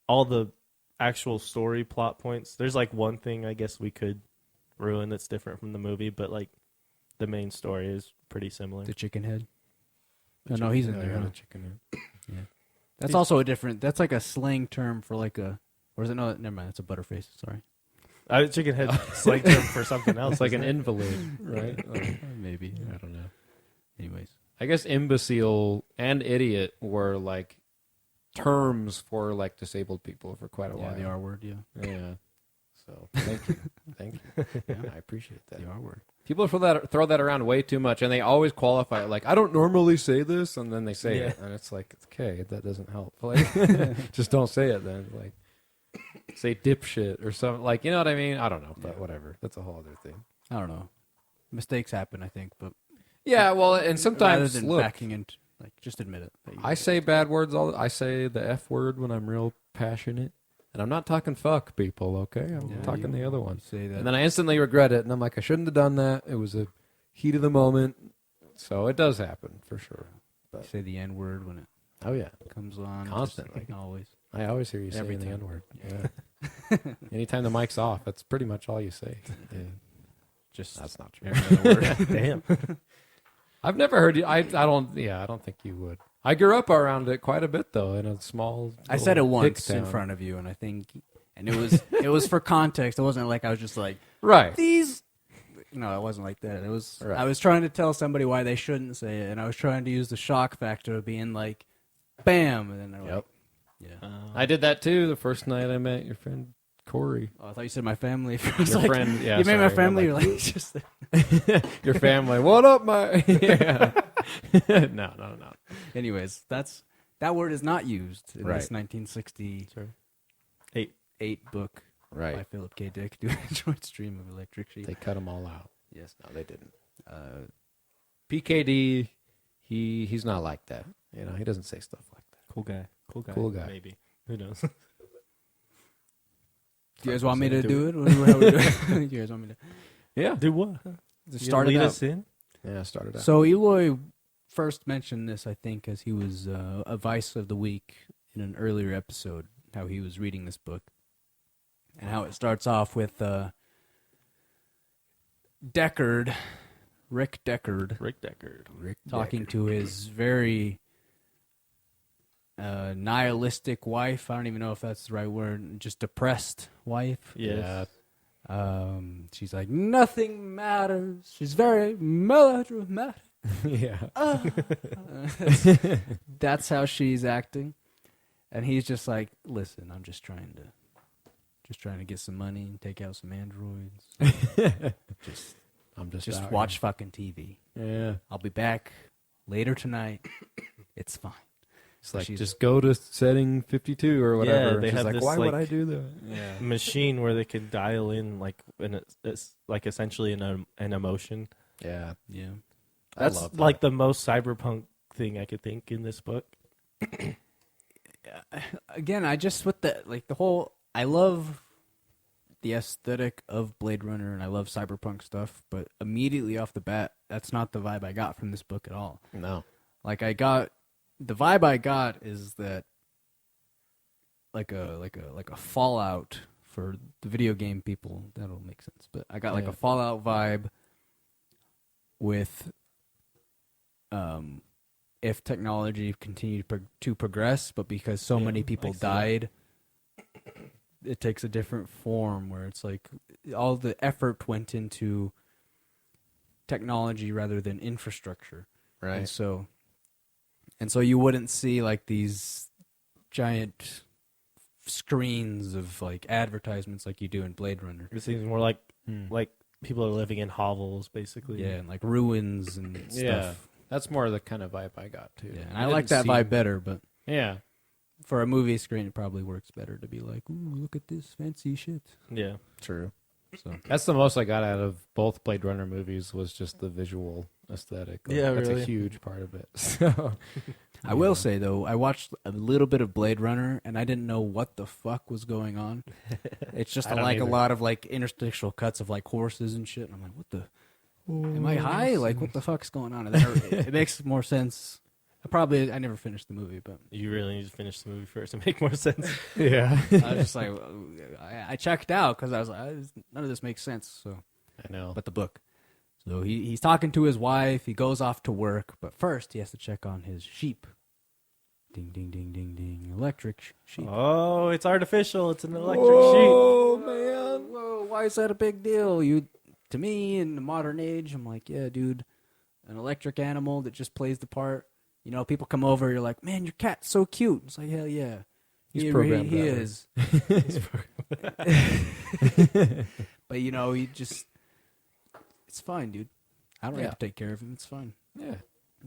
all the actual story plot points, there's like one thing I guess we could ruin that's different from the movie, but like the main story is pretty similar. The chicken head. No, he's in there. Yeah, Huh? the chicken. Yeah. That's also a different. That's like a slang term for like a. Or is it? No, never mind. It's a butterface. Sorry. Chicken head slang term for something else. It's like an isn't it? invalid, right? Maybe. I don't know. Anyways. I guess imbecile and idiot were like terms for like disabled people for quite a Yeah, while. the R word. Yeah. Yeah. So thank you. Thank you. Yeah. I appreciate that. The R word. People throw that around way too much, and they always qualify it like, I don't normally say this, and then they say it, and it's like, okay, that doesn't help. Like, just don't say it then. Like, say dipshit or something. Like, you know what I mean? I don't know, but whatever. That's a whole other thing. I don't know. Mistakes happen, I think, but Yeah, well, and rather sometimes, than look, backing into, like, just admit it. that you- I say bad words I say the F word when I'm real passionate. And I'm not talking fuck people, okay? I'm Yeah, talking the other one. say that. And then I instantly regret it, and I'm like, I shouldn't have done that. It was a heat of the moment. So it does happen, for sure. You say the N word when it Oh, yeah. comes on. Constantly. Just, always. I always hear you saying Every the time. N-word. Yeah. Anytime the mic's off, that's pretty much all you say. Yeah. Just That's not true. every other word. Damn. I've never heard you. I don't think you would. I grew up around it quite a bit, though, in a small I said it little once hick in town. front of you, and I think, and it was for context. It wasn't like I was just like Right. these. No, it wasn't like that. It was Right. I was trying to tell somebody why they shouldn't say it, and I was trying to use the shock factor of being like, "Bam!" And then they're Yep. like, "Yeah." I did that, too, the first night I met your friend Corey. Oh, I thought you said my family. I was Your like, friend, yeah. you made my sorry, family. I'm You're like, just your family. What up, my? Yeah. No. anyways. That word is not used in Right. this 1968 Eight. book by Right. Philip K. Dick. Do enjoy stream of electric sheep. They cut them all out. Yes. No, they didn't. PKD, he's not like that. You know, he doesn't say stuff like that. Cool guy. Cool guy. Maybe. Who knows? Do you guys want me to Do do it? How we do it? You guys want me to Yeah. Do what? start it lead out? us in? Yeah, started out. So Eloy first mentioned this, I think, as he was a Vice of the Week in an earlier episode, how he was reading this book, and how it starts off with Deckard, Rick Deckard, Rick Deckard. talking to his very nihilistic wife. I don't even know if that's the right word. Just depressed wife. Yes. She's like, nothing matters. She's very melodramatic. Yeah. That's how she's acting. And he's just like, listen, I'm just trying to get some money and take out some androids. I'm just Just out watch fucking TV. here. Yeah. I'll be back later tonight. It's fine. It's like, She's- just go to setting 52 or whatever. Yeah, they She's have like, this, why would like- I do that? Yeah. Machine where they can dial in like it's like essentially an emotion. Yeah. Yeah. That's I love like the most cyberpunk thing I could think in this book. Again, I just with the whole, I love the aesthetic of Blade Runner and I love cyberpunk stuff, but immediately off the bat, that's not the vibe I got from this book at all. No. Like the vibe I got is that like a Fallout for the video game people. That'll make sense. But I got like Yeah. a Fallout vibe with if technology continued to progress, but because so many people died, it takes a different form where it's like all the effort went into technology rather than infrastructure. Right. And so you wouldn't see like these giant screens of like advertisements like you do in Blade Runner. It seems more like people are living in hovels, basically. Yeah, and like ruins and stuff. Yeah. That's more the kind of vibe I got, too. Yeah, and I like that vibe better, but Yeah. for a movie screen, it probably works better to be like, ooh, look at this fancy shit. Yeah. True. So That's the most I got out of both Blade Runner movies was just the visual aesthetic. Like, Yeah, that's really. a huge part of it. So I will say though, I watched a little bit of Blade Runner and I didn't know what the fuck was going on. It's just I don't like a either. lot of like interstitial cuts of like horses and shit. And I'm like, what the? Am I high? Like, what the fuck's going on? And then it makes more sense. I never finished the movie, but You really need to finish the movie first to make more sense. yeah. I was just like, I checked out because I was like, none of this makes sense. So, I know. but the book. So he's talking to his wife. He goes off to work, but first he has to check on his sheep. Ding, ding, ding, ding, ding. Electric sheep. Oh, it's artificial. It's an electric Oh man! Whoa! Why is that a big deal? To me, in the modern age, I'm like, yeah, dude, an electric animal that just plays the part. You know, people come over, you're like, man, your cat's so cute. It's like, hell yeah, He's programmed He that is. But you know, it's fine, dude. I don't Yeah. have to take care of him. It's fine. Yeah.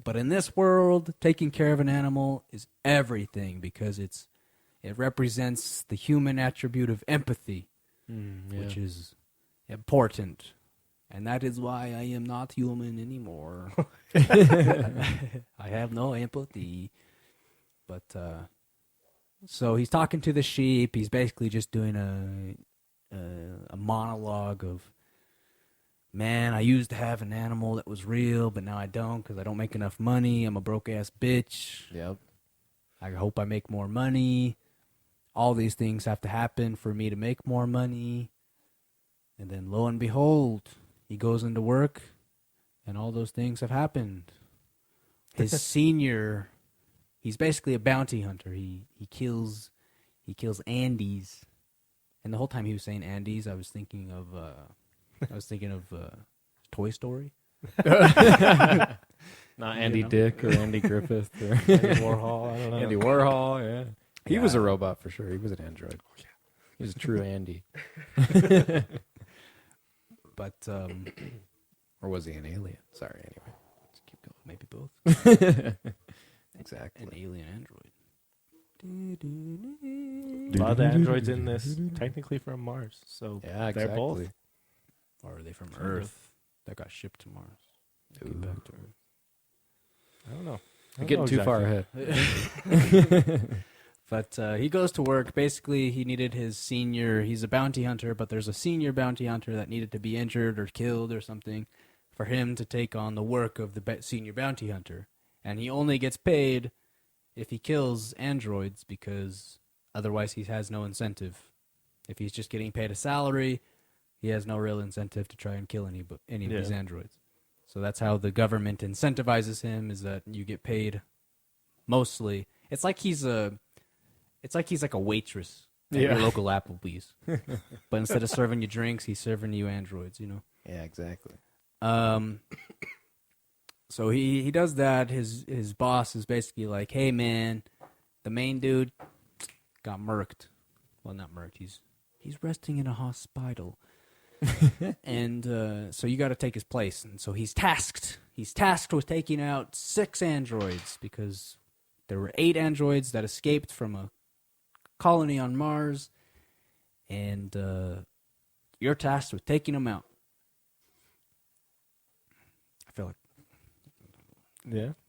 But in this world, taking care of an animal is everything because it represents the human attribute of empathy, which is important. And that is why I am not human anymore. I have no empathy. But so he's talking to the sheep. He's basically just doing a monologue of, man, I used to have an animal that was real, but now I don't because I don't make enough money. I'm a broke-ass bitch. Yep. I hope I make more money. All these things have to happen for me to make more money. And then lo and behold, he goes into work, and all those things have happened. His senior, he's basically a bounty hunter. He kills Andes. And the whole time he was saying Andes, I was thinking of Toy Story. Not Andy know? Dick or Andy Griffith or Andy Warhol. I don't know. Andy Warhol. Yeah. He was a robot for sure. He was an android. He was a true Andy. But Or was he an alien? Sorry, anyway. let's keep going. Maybe both. Exactly. An alien android. A lot of the androids in this technically from Mars, so Yeah, they're both. exactly. Or are they from Earth that got shipped to Mars? Get back to Earth. I don't know. You're getting too far ahead. But he goes to work. Basically, he needed his senior. He's a bounty hunter, but there's a senior bounty hunter that needed to be injured or killed or something for him to take on the work of the senior bounty hunter. And he only gets paid if he kills androids because otherwise he has no incentive. If he's just getting paid a salary, he has no real incentive to try and kill any of these androids. So that's how the government incentivizes him, is that you get paid mostly. It's like he's like a waitress at your local Applebee's, but instead of serving you drinks, he's serving you androids. You know. Yeah, exactly. So he does that. His boss is basically like, "Hey man, the main dude got murked. Well, not murked. He's resting in a hospital." And so you got to take his place. And so he's tasked with taking out 6 androids because there were 8 androids that escaped from a colony on Mars, and you're tasked with taking them out. I feel like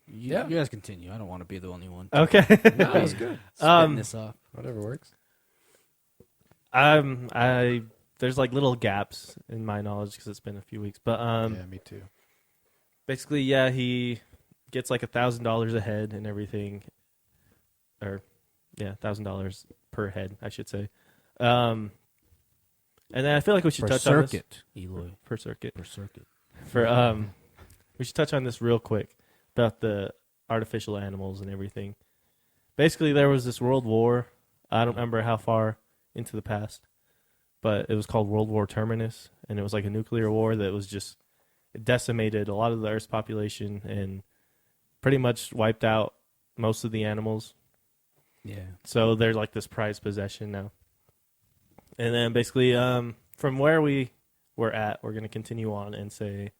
you guys continue. I don't want to be the only one. Okay. That was good. Spitting this off. Whatever works. There's like little gaps in my knowledge because it's been a few weeks, but Yeah, me too. basically, he gets like $1,000 a head and everything, or $1,000 per head, I should say. And then I feel like we should touch on this Eloy. per circuit. Per circuit. We should touch on this real quick about the artificial animals and everything. Basically, there was this world war. I don't remember how far into the past, but it was called World War Terminus, and it was like a nuclear war that was just it decimated a lot of the Earth's population and pretty much wiped out most of the animals. Yeah. So they're like this prized possession now. And then basically, from where we were at, we're going to continue on and say,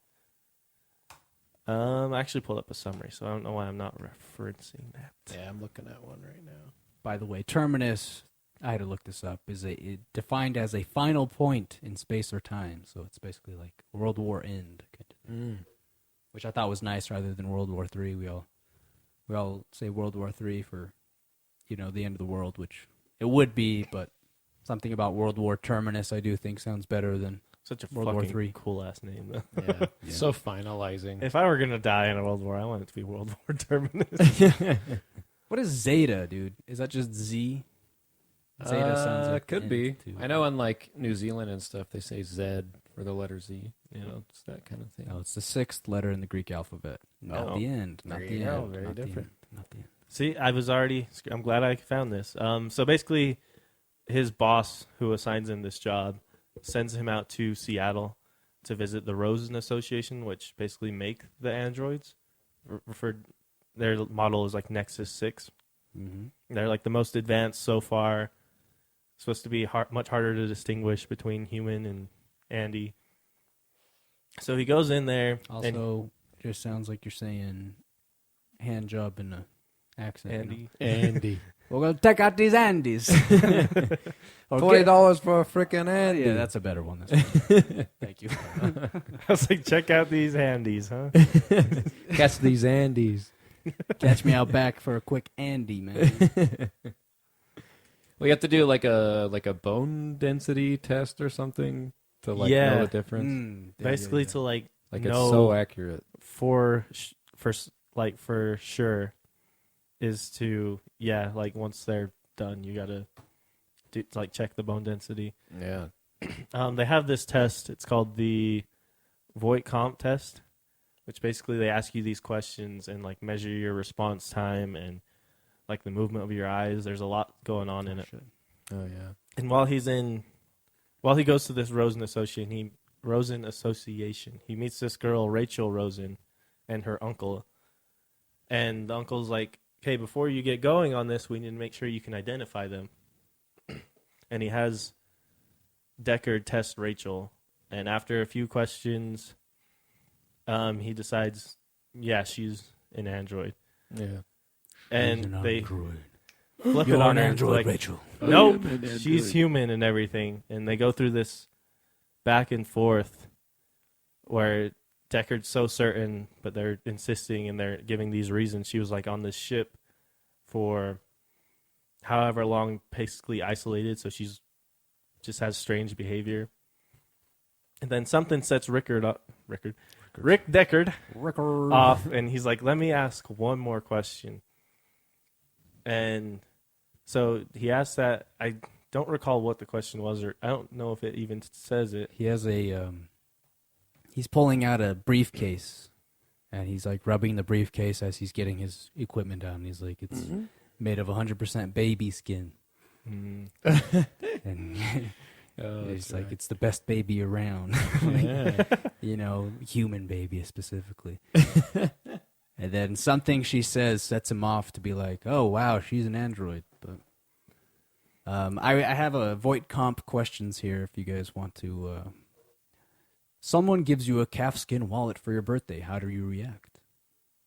I actually pulled up a summary, so I don't know why I'm not referencing that. Yeah, I'm looking at one right now. By the way, terminus, I had to look this up, is defined as a final point in space or time. So it's basically like World War End, which I thought was nice rather than World War III. We all say World War III for, the end of the world, which it would be, but something about World War Terminus I do think sounds better than Such a World War fucking III. cool ass name, though. Yeah. So finalizing. If I were going to die in a world war, I want it to be World War Terminus. What is Zeta, dude? Is that just Z? Zeta sounds like could N be. too. I know in like New Zealand and stuff, they say Z for the letter Z. It's that kind of thing. No, it's the 6th letter in the Greek alphabet. Not the end. Not There the you go. end. Very not different. The end. Not the end. See, I'm glad I found this. So basically, his boss, who assigns him this job, sends him out to Seattle to visit the Rosen Association, which basically make the androids. Their model is like Nexus 6. Mm-hmm. They're like the most advanced so far. Supposed to be much harder to distinguish between human and Andy. So he goes in there. Also, just sounds like you're saying hand job in a accent. Andy. We're going to take out these Andes. Or $20 for a frickin' Andy. Yeah, that's a better one. Thank you. I was like, check out these handies, huh? Catch these Andes. Catch me out back for a quick Andy, man. We have to do like a bone density test or something to know the difference. Basically, to like Like know it's so accurate. for sure is to like once they're done, you gotta check the bone density. Yeah. They have this test. It's called the Voight-Comp test, which basically they ask you these questions and like measure your response time and like the movement of your eyes. There's a lot going on in it. Oh yeah. And while he goes to this Rosen Association, he meets this girl, Rachel Rosen, and her uncle. And the uncle's like, "Okay, before you get going on this, we need to make sure you can identify them." And he has Deckard test Rachel, and after a few questions, he decides, she's an android. Yeah. And they flip You're it on an her, android, like, Rachel. Nope, she's human and everything. And they go through this back and forth where Deckard's so certain, but they're insisting and they're giving these reasons. She was like on this ship for however long, basically isolated, so she's just has strange behavior. And then something sets Rick Deckard off, and he's like, "Let me ask one more question." And so he asked that. I don't recall what the question was, or I don't know if it even says it. He has he's pulling out a briefcase, and he's like rubbing the briefcase as he's getting his equipment down. He's like, made of 100% baby skin. Mm. And it's like right. it's the best baby around. Yeah. You know, human baby specifically. And then something she says sets him off to be like, oh, wow, she's an android. But I have a Voight Comp questions here if you guys want to. Someone gives you a calfskin wallet for your birthday. How do you react?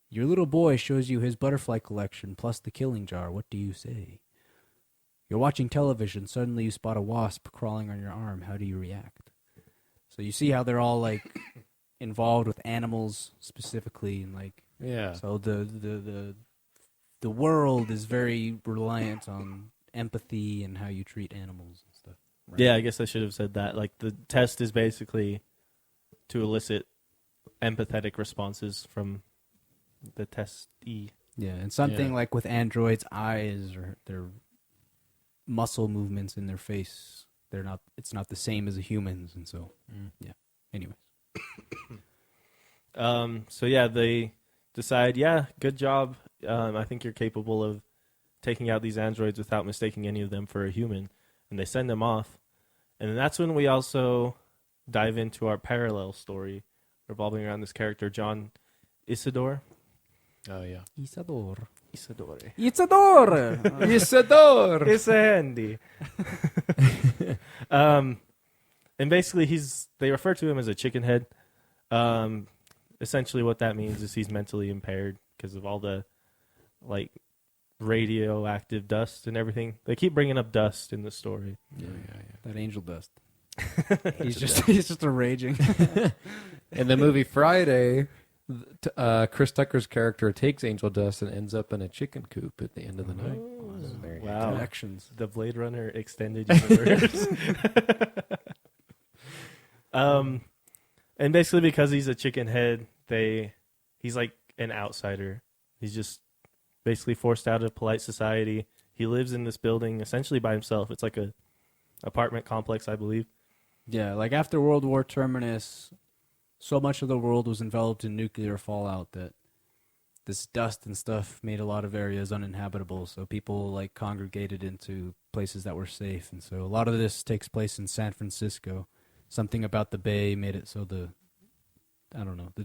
Your little boy shows you his butterfly collection plus the killing jar. What do you say? You're watching television. Suddenly you spot a wasp crawling on your arm. How do you react? So you see how they're all like involved with animals specifically, and like Yeah. so the world is very reliant on empathy and how you treat animals and stuff. Right? Yeah, I guess I should have said that. Like, the test is basically to elicit empathetic responses from the testee. Yeah, and something Yeah. like with androids' eyes or their muscle movements in their face, it's not the same as a human's, and so yeah. Anyways. So yeah, they decide, yeah, good job. I think you're capable of taking out these androids without mistaking any of them for a human, and they send them off. And then that's when we also dive into our parallel story revolving around this character, John Isidore. Oh yeah. Isador. Isidore. Isador! Isador. It's a handy. And basically they refer to him as a chicken head. Essentially what that means is he's mentally impaired because of all the like radioactive dust and everything. They keep bringing up dust in the story. Yeah. That angel dust. he's just a raging. In the movie Friday, Chris Tucker's character takes angel dust and ends up in a chicken coop at the end of the night. There you Wow. go. Connections. The Blade Runner extended universe. And basically because he's a chicken head, he's like an outsider. He's just basically forced out of polite society. He lives in this building essentially by himself. It's like a apartment complex, I believe. Yeah, like after World War Terminus, so much of the world was enveloped in nuclear fallout that this dust and stuff made a lot of areas uninhabitable. So people like congregated into places that were safe. And so a lot of this takes place in San Francisco. Something about the bay made it so the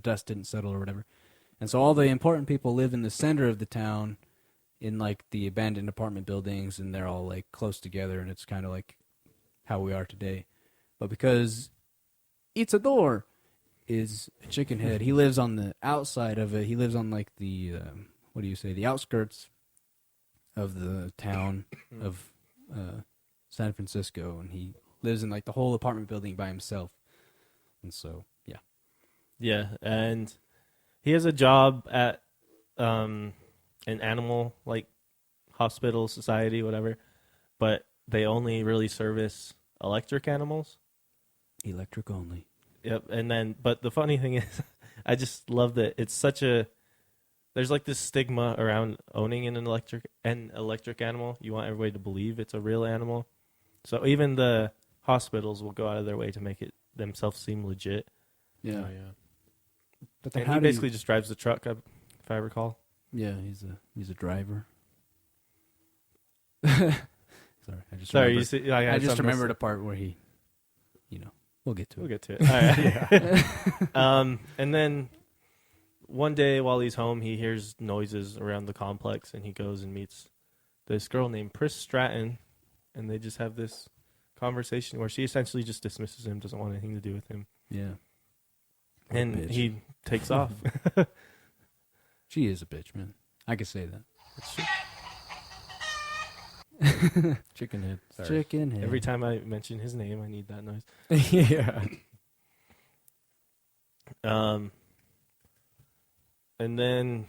dust didn't settle or whatever. And so all the important people live in the center of the town in like the abandoned apartment buildings, and they're all like close together, and it's kind of like how we are today. But because Itzador is a chicken head, he lives on the outside of it. He lives on like the, the outskirts of the town of San Francisco, and he lives in like the whole apartment building by himself. And so, yeah. Yeah, and he has a job at an animal like hospital, society, whatever, but they only really service electric animals. Electric only. Yep, but the funny thing is, I just love that it's there's like this stigma around owning an electric animal. You want everybody to believe it's a real animal. So even the hospitals will go out of their way to make it themselves seem legit. Yeah. Oh, yeah. But then And he basically just drives the truck, if I recall. Yeah, he's a driver. Sorry, I just remembered a part where he, we'll get to it. We'll get to it. All right. And then one day while he's home, he hears noises around the complex, and he goes and meets this girl named Pris Stratton, and they just have this conversation where she essentially just dismisses him, doesn't want anything to do with him. Yeah. And Bitch. he takes off. She is a bitch, man. I could say that. Chicken head. Sorry. Chicken head. Every time I mention his name, I need that noise. Yeah. And then,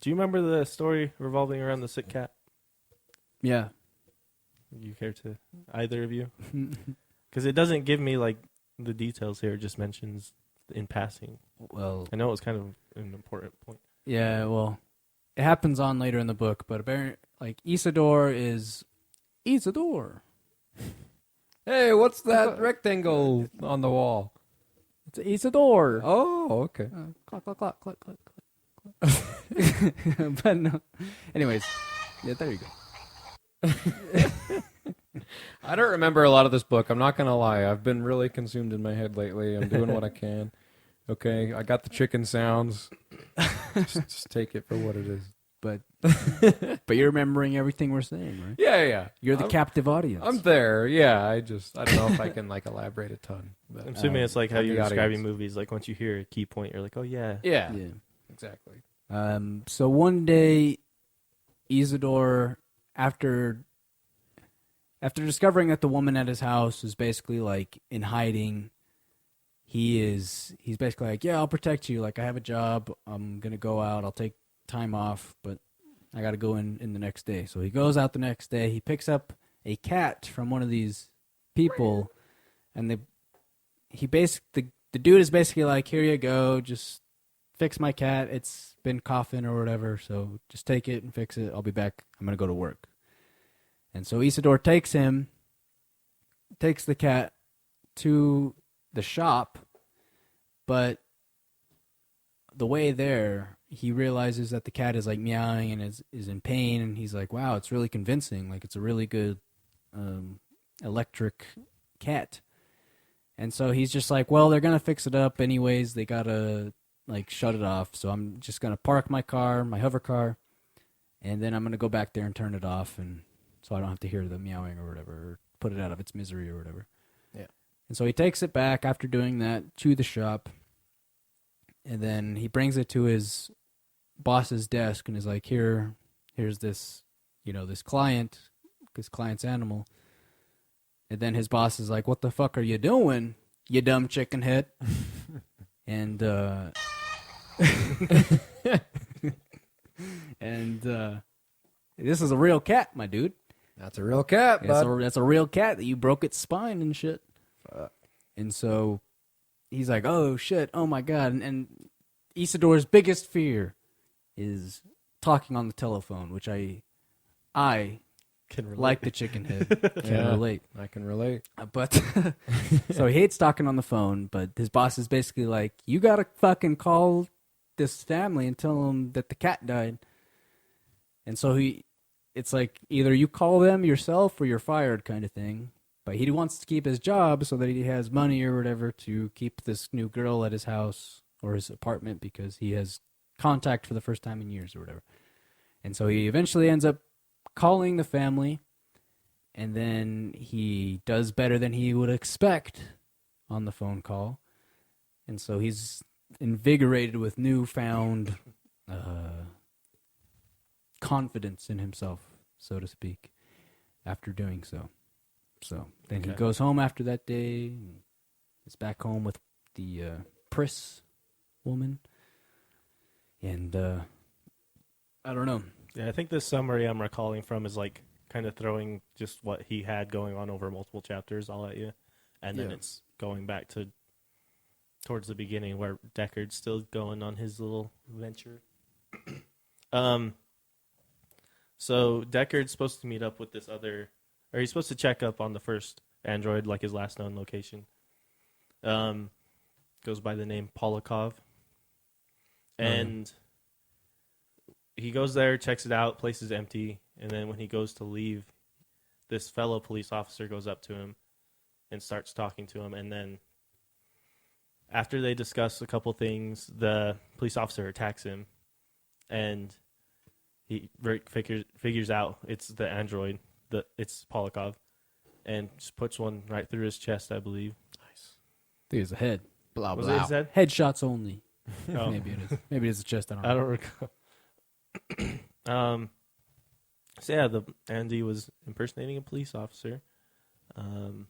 do you remember the story revolving around the sick cat? Yeah. You care to, either of you? Because it doesn't give me like the details here. It just mentions in passing. Well, I know it was kind of an important point. yeah, well, it happens on later in the book, but apparently, like, Isidore is Isidore. Hey, what's that rectangle on the wall? It's Isidore. Oh, okay. Clock, clock, clock, clock, clock, clock. But no. Anyways, yeah, there you go. I don't remember a lot of this book. I'm not gonna lie. I've been really consumed in my head lately. I'm doing what I can. Okay, I got the chicken sounds. Just take it for what it is. But but you're remembering everything we're saying, right? Yeah. You're the captive audience. I'm there. Yeah, I don't know if I can like elaborate a ton. But, I'm assuming it's like how I'm you're the describing audience. movies. Like once you hear a key point, you're like, oh yeah. Yeah, Yeah. exactly. So one day, Isidore, after discovering that the woman at his house is basically like in hiding, he's basically like, yeah, I'll protect you. Like I have a job. I'm gonna go out. I'll take time off, but I got to go in the next day. So he goes out the next day. He picks up a cat from one of these people, and the dude is basically like, here you go, just fix my cat. It's been coughing or whatever, so just take it and fix it. I'll be back. I'm going to go to work. And so Isidore takes the cat to the shop, but the way there, he realizes that the cat is like meowing and is in pain, and he's like, wow, it's really convincing. Like it's a really good electric cat. And so he's just like, well, they're going to fix it up anyways. They got to like shut it off. So I'm just going to park my hover car, and then I'm going to go back there and turn it off, and so I don't have to hear the meowing or whatever, or put it out of its misery or whatever. Yeah. And so he takes it back after doing that to the shop, and then he brings it to his boss's desk and is like, here's this, this client's animal. And then his boss is like, what the fuck are you doing, you dumb chicken head? And this is a real cat, my dude. That's a real cat, bud. That's a real cat that you broke its spine and shit. And so he's like, oh shit, oh my god. And Isidore's biggest fear is talking on the telephone, which I Can relate. like the chicken head. Can relate. I can relate. But so he hates talking on the phone, but his boss is basically like, you gotta fucking call this family and tell them that the cat died. And so it's like either you call them yourself or you're fired kind of thing. But he wants to keep his job so that he has money or whatever to keep this new girl at his house or his apartment because he has contact for the first time in years or whatever. And so he eventually ends up calling the family, and then he does better than he would expect on the phone call. And so he's invigorated with newfound confidence in himself, so to speak, after doing so. So then he goes home after that day, and is back home with the Pris woman. And I don't know. Yeah, I think this summary I'm recalling from is like kind of throwing just what he had going on over multiple chapters all at you. And then it's going back to towards the beginning where Deckard's still going on his little venture. So Deckard's supposed to meet up with this other, or he's supposed to check up on the first android, like his last known location. Goes by the name Polikov. And he goes there, checks it out, place is empty, and then when he goes to leave, this fellow police officer goes up to him and starts talking to him, and then after they discuss a couple things, the police officer attacks him, and he figures out it's the android, it's Polikov, and just puts one right through his chest, I believe. Nice. I think it's a head. Blah, Was blah. it his head? Headshots only. Oh. Maybe it is. Maybe it's a chest. I don't know. I don't recall. So yeah, Andy was impersonating a police officer. And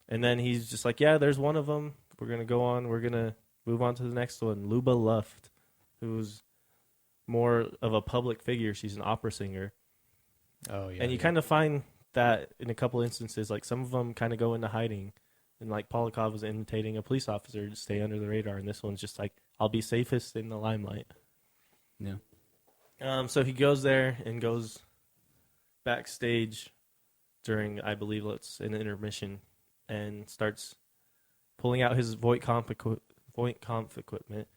then he's just like, yeah, there's one of them. We're going to go on. We're going to move on to the next one. Luba Luft, who's more of a public figure. She's an opera singer. Oh, yeah. And you kind of find that in a couple instances, like some of them kind of go into hiding. And like Polikov was imitating a police officer to stay under the radar. And this one's just like, I'll be safest in the limelight. Yeah. So he goes there and goes backstage during, I believe it's an intermission, and starts pulling out his Voight-Kampff equipment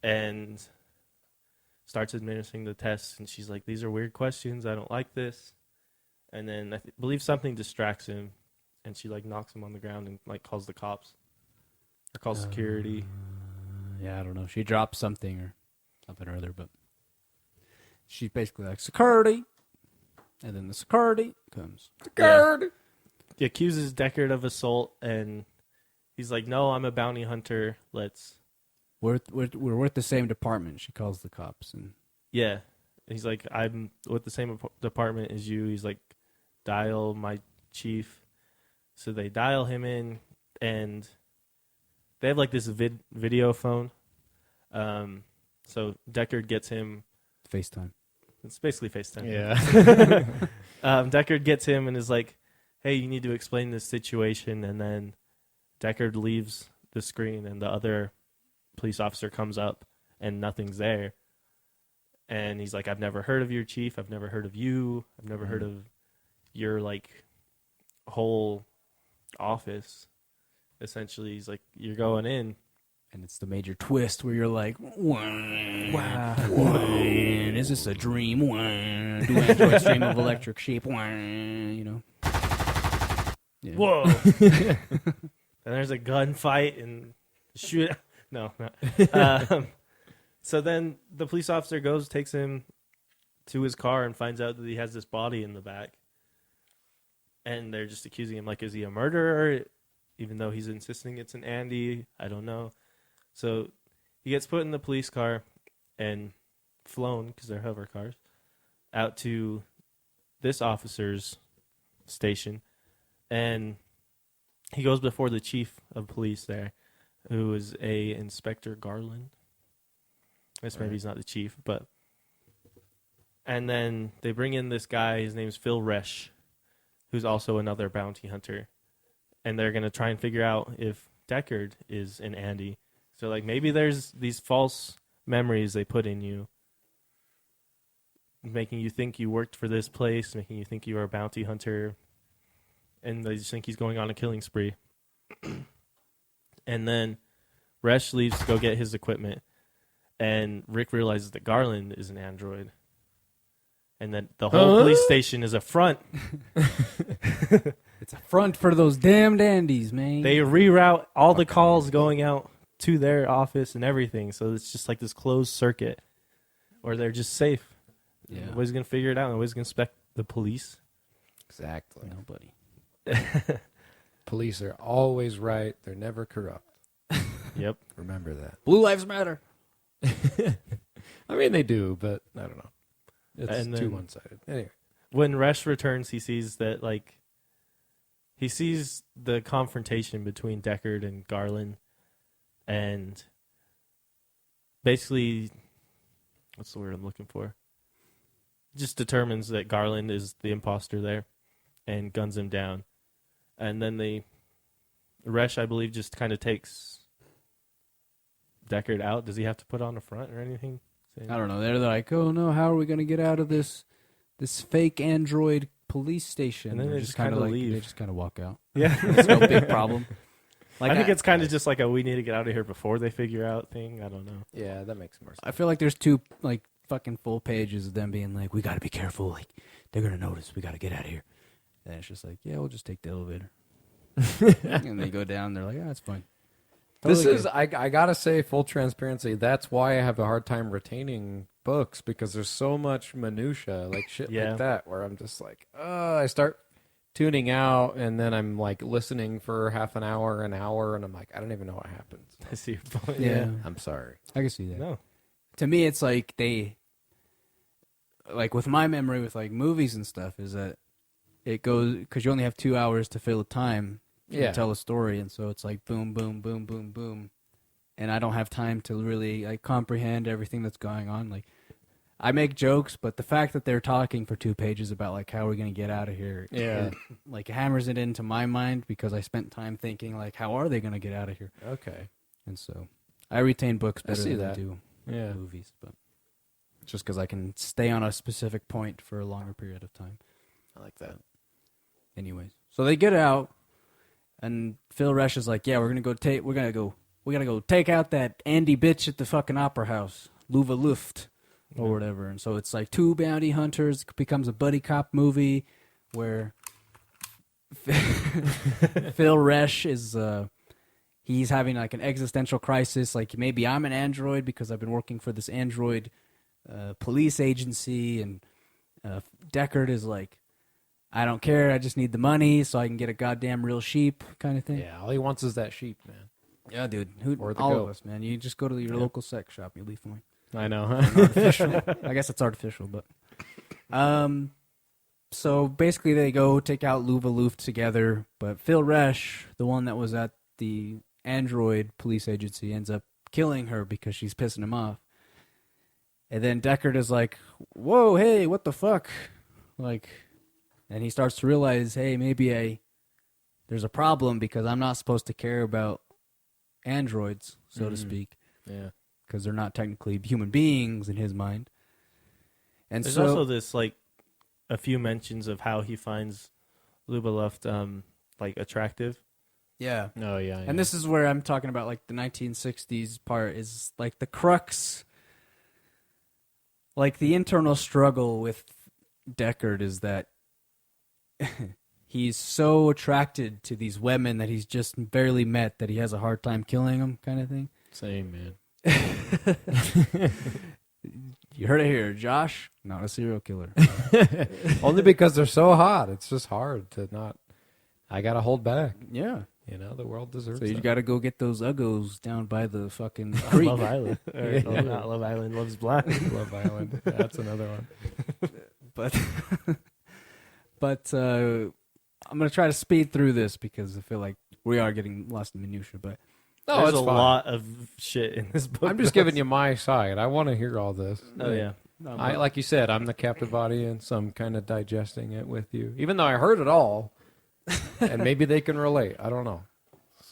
and starts administering the tests, and she's like, "These are weird questions. I don't like this." And then I believe something distracts him, and she like knocks him on the ground and like calls the cops or calls security. Yeah, I don't know. She dropped something or other, but she's basically like, security. And then the security comes. Security! Yeah. He accuses Deckard of assault, and he's like, no, I'm a bounty hunter. We're with the same department. She calls the cops. And yeah. He's like, I'm with the same department as you. He's like, dial my chief. So they dial him in, and they have like this video phone. So Deckard gets him FaceTime. It's basically FaceTime. Yeah. Deckard gets him and is like, hey, you need to explain this situation. And then Deckard leaves the screen, and the other police officer comes up, and nothing's there. And he's like, I've never heard of your chief. I've never heard of you. I've never heard of your, like, whole office. Essentially, he's like, you're going in. And it's the major twist where you're like, wow, is this a dream? Do androids dream of electric sheep? You know. Yeah. Whoa. And there's a gunfight and shoot. No. So then the police officer takes him to his car and finds out that he has this body in the back. And they're just accusing him, like, is he a murderer? Even though he's insisting it's an Andy. I don't know. So he gets put in the police car and flown, because they're hover cars, out to this officer's station. And he goes before the chief of police there, who is a Inspector Garland. I guess maybe he's not the chief, but... And then they bring in this guy, his name's Phil Resch, who's also another bounty hunter. And they're going to try and figure out if Deckard is an Andy. So, like, maybe there's these false memories they put in you, making you think you worked for this place, making you think you are a bounty hunter, and they just think he's going on a killing spree. And then Resch leaves to go get his equipment, and Rick realizes that Garland is an android, and that the whole police station is a front. It's a front for those damn dandies, man. They reroute all the calls going out to their office and everything, so it's just like this closed circuit where they're just safe. Yeah. Nobody's gonna figure it out. Nobody's gonna suspect the police. Exactly. Nobody. Police are always right. They're never corrupt. Yep. Remember that. Blue lives matter. I mean, they do, but I don't know. It's And too then- one-sided. Anyway. When Resch returns, he sees that, like, he sees the confrontation between Deckard and Garland, and basically, what's the word I'm looking for? Just determines that Garland is the imposter there, and guns him down. And then Resch, I believe, just kind of takes Deckard out. Does he have to put on a front or anything? I don't know. They're like, oh no, how are we going to get out of this fake android police station? And then They're they just kinda leave. They just kind of walk out. Yeah. It's no big problem. Like, I think it's kind of just like a we need to get out of here before they figure out thing. I don't know. Yeah, that makes more sense. I feel like there's two like fucking full pages of them being like, we got to be careful. Like, they're going to notice. We got to get out of here. And it's just like, yeah, we'll just take the elevator. And they go down. They're like, yeah, it's fine. This Totally is, good. I gotta say, full transparency, that's why I have a hard time retaining books, because there's so much minutia, like shit like that, where I'm just like, I start tuning out, and then I'm like listening for half an hour, and I'm like, I don't even know what happens. I see your point. Yeah. I'm sorry. I can see that. No. To me, it's like like with my memory with like movies and stuff, is that it goes, because you only have 2 hours to fill the time to tell a story, and so it's like boom, boom, boom, boom, boom, and I don't have time to really like comprehend everything that's going on. Like, I make jokes, but the fact that they're talking for 2 pages about like how we're gonna get out of here, it, like hammers it into my mind, because I spent time thinking like, how are they gonna get out of here? Okay. And so I retain books better see than I that. do Yeah. movies, but just because I can stay on a specific point for a longer period of time. I like that. Anyways, so they get out, and Phil Resch is like, "Yeah, we gotta go take out that Andy bitch at the fucking opera house, Luva Luft." or whatever. And so it's like two bounty hunters. It becomes a buddy cop movie where Phil Resch is he's having like an existential crisis. Like, maybe I'm an android because I've been working for this android police agency, and Deckard is like, I don't care. I just need the money so I can get a goddamn real sheep, kind of thing. Yeah, all he wants is that sheep, man. Yeah, dude. Or the all goat. of us, man. You just go to your local sex shop. You'll be fine. I know. Artificial. I guess it's artificial, but so basically they go take out Luva Luft together, but Phil Resch, the one that was at the android police agency, ends up killing her because she's pissing him off. And then Deckard is like, whoa, hey, what the fuck? Like, and he starts to realize, hey, maybe there's a problem because I'm not supposed to care about androids, so to speak. Yeah. Because they're not technically human beings in his mind. And There's so, also this, like, a few mentions of how he finds Luba Luft, like, attractive. yeah. Oh, yeah. And this is where I'm talking about, like, the 1960s part is, like, the crux, like, the internal struggle with Deckard is that he's so attracted to these women that he's just barely met that he has a hard time killing them, kind of thing. Same, man. You heard it here. Josh, not a serial killer. Only because they're so hot. It's just hard to not. I got to hold back. Yeah. You know, the world deserves So you that. got to go get those uggos down by the fucking creek. Love Island. Or, no, not Love Island. Love's Blind. Love Island. That's another one. But I'm going to try to speed through this because I feel like we are getting lost in minutia. But No, There's it's a fine. lot of shit in this book. I'm just giving you my side. I want to hear all this. Oh, yeah. I, like you said, I'm the captive audience. I'm kind of digesting it with you, even though I heard it all, and maybe they can relate. I don't know.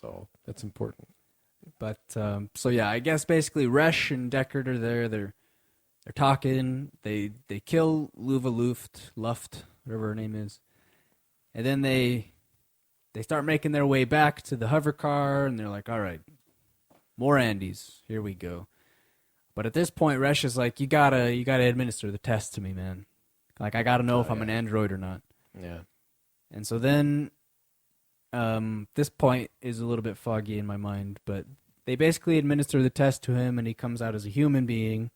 So that's important. But so yeah, I guess basically Resch and Deckard are there. They're talking. They kill Luva Luft, whatever her name is, and then they start making their way back to the hover car, and they're like, "All right, more Andes. Here we go." But at this point, Resch is like, "You gotta administer the test to me, man. Like, I gotta know if I'm an android or not." Yeah. And so then, this point is a little bit foggy in my mind, but they basically administer the test to him, and he comes out as a human being.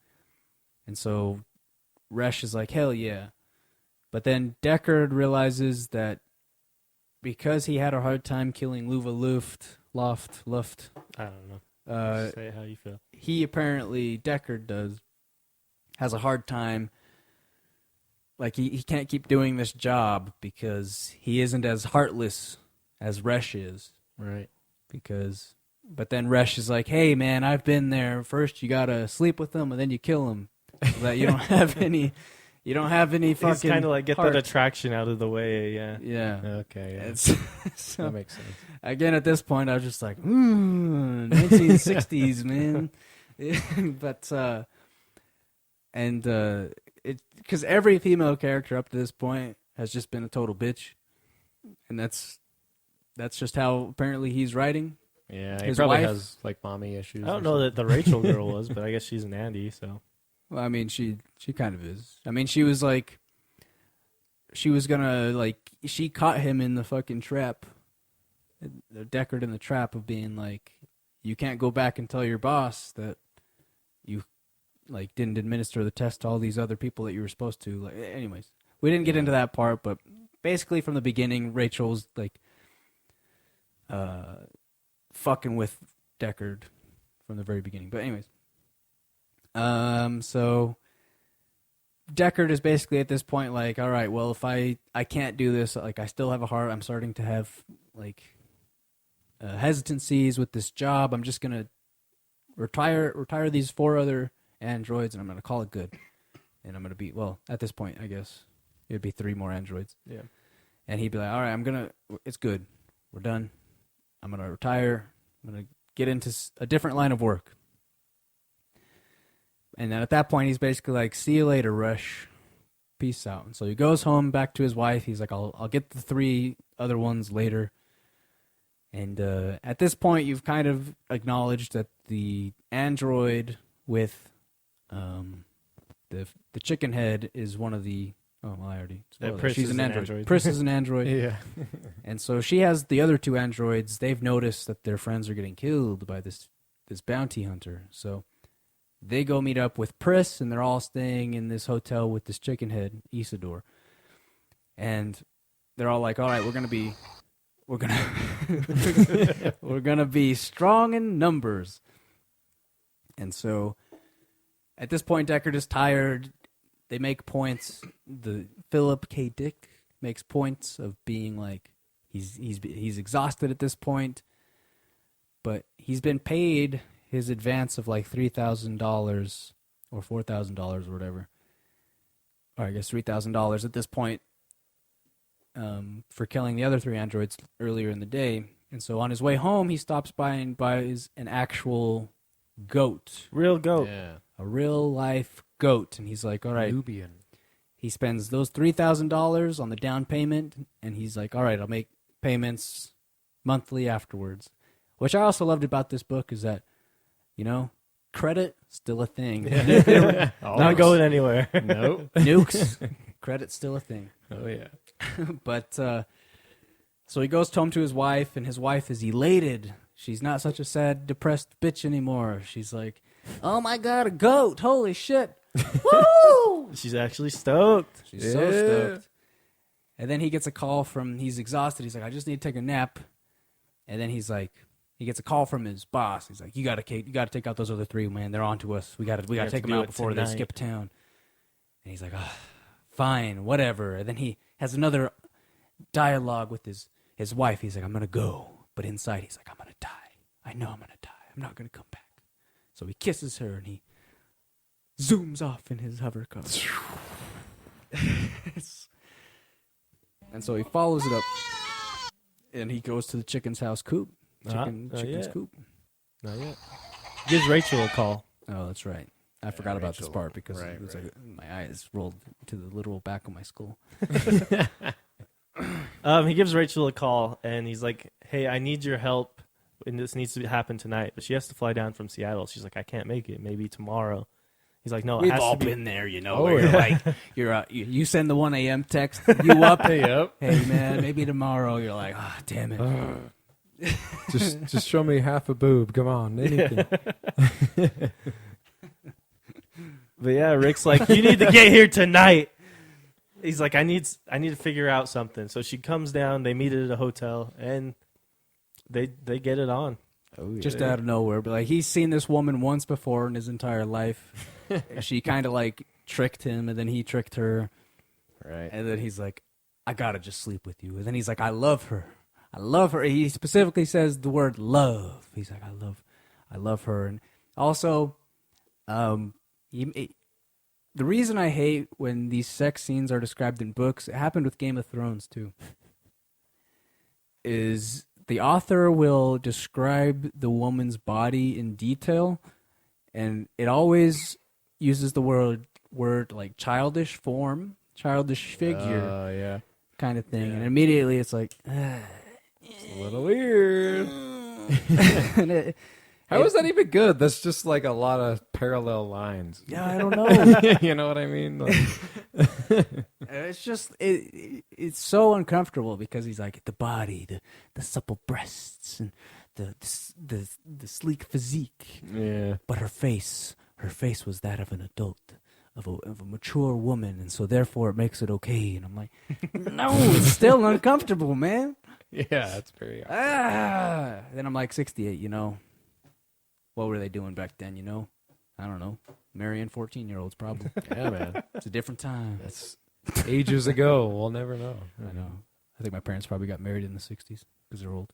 And so Resch is like, hell yeah. But then Deckard realizes that because he had a hard time killing Luva Luft, I don't know. Say how you feel. he apparently, Deckard has a hard time. Like, he can't keep doing this job because he isn't as heartless as Resch is. Right. But then Resch is like, hey, man, I've been there. First, you got to sleep with them, and then you kill them. So that you don't have any fucking He's kind of like, get heart. that attraction out of the way, yeah. Yeah. Okay. Yeah. So, That makes sense. again, at this point, I was just like, 1960s, man. But, because every female character up to this point has just been a total bitch. And that's just how apparently he's writing. Yeah, he His probably wife- has like mommy issues. I don't know that the Rachel girl was, but I guess she's an Andy, so. Well, I mean, she kind of is. I mean, she was like, she was gonna, like, she caught him in the fucking trap, Deckard in the trap of being like, you can't go back and tell your boss that you, like, didn't administer the test to all these other people that you were supposed to. Like, anyways, we didn't get into that part, but basically from the beginning, Rachel's, like, fucking with Deckard from the very beginning. But anyways. So Deckard is basically at this point like, all right, well, if I can't do this, like, I still have a heart. I'm starting to have, like, hesitancies with this job. I'm just going to retire these 4 other androids, and I'm going to call it good. And I'm going to be, well, at this point, I guess, it would be 3 more androids. Yeah. And he'd be like, all right, it's good. We're done. I'm going to retire. I'm going to get into a different line of work. And then at that point, he's basically like, see you later, Resch. Peace out. And so he goes home back to his wife. He's like, I'll get the 3 other ones later. And at this point, you've kind of acknowledged that the android with the chicken head is one of the. Oh, well, I already. Pris She's is an an android. android. Pris is an android. Yeah. And so she has the other two androids. They've noticed that their friends are getting killed by this bounty hunter. So they go meet up with Pris, and they're all staying in this hotel with this chicken head, Isidore. And they're all like, "All right, we're gonna we're gonna be strong in numbers." And so at this point, Deckard is tired. They make points. The Philip K. Dick makes points of being like he's exhausted at this point, but he's been paid his advance of like $3,000 or $4,000 or whatever. Or I guess $3,000 at this point for killing the other three androids earlier in the day. And so on his way home, he stops by and buys an actual goat, Real goat. Yeah. a real life goat, and he's like, all right. Nubian. He spends those $3,000 on the down payment, and he's like, all right, I'll make payments monthly afterwards. Which I also loved about this book is that, credit, still a thing. Not going anywhere. Nope. Nukes, credit's still a thing. Oh, yeah. But, so he goes home to his wife, and his wife is elated. She's not such a sad, depressed bitch anymore. She's like, oh my God, a goat. Holy shit. Woo! She's actually stoked. She's so stoked. And then he gets a call he's exhausted. He's like, I just need to take a nap. And then he's like, he gets a call from his boss. He's like, you gotta take out those other three, man. They're on to us. We gotta have take to them do out it before tonight. they skip town. And he's like, fine, whatever. And then he has another dialogue with his wife. He's like, I'm gonna go. But inside he's like, I'm gonna die. I know I'm gonna die. I'm not gonna come back. So he kisses her and he zooms off in his hover car. And so he follows it up, and he goes to the chicken's house coop. Chicken's yet. coop. Not yet. Gives Rachel a call. Oh, that's right. I forgot about this Rachel. part because Right, it was right. like my eyes rolled to the literal back of my skull. He gives Rachel a call, and he's like, hey, I need your help, and this needs to happen tonight. But she has to fly down from Seattle. She's like, I can't make it. Maybe tomorrow. He's like, no, it We've has all to be. been there, Oh, where you're yeah. like, you send the 1 a.m. text, you up? Yep. Hey, man, maybe tomorrow. You're like, damn it. Just show me half a boob. Come on, anything. But yeah, Rick's like, you need to get here tonight. He's like, I need to figure out something. So she comes down. They meet at a hotel, and they get it on. Just out of nowhere. But like he's seen this woman once before in his entire life. She kind of like tricked him, and then he tricked her. Right. And then he's like, I gotta just sleep with you. And then he's like, I love her. I love her. He specifically says the word love. He's like, I love her. And also, the reason I hate when these sex scenes are described in books, it happened with Game of Thrones too, is the author will describe the woman's body in detail, and it always uses the word like childish form, childish figure, Yeah. kind of thing. And immediately it's like, It's a little weird. and How is that even good? That's just like a lot of parallel lines. yeah, I don't know. You know what I mean? Like, It's just it's so uncomfortable because he's like the body, the supple breasts, and the sleek physique. yeah. But her face was that of an adult, of a mature woman, and so therefore it makes it okay. And I'm like, no, it's still uncomfortable, man. Yeah, that's very odd. Then I'm like 68. What were they doing back then? I don't know. Marrying 14-year-olds probably. Yeah, man. It's a different time. That's ages ago. We'll never know. I know. I think my parents probably got married in the 60s because they're old.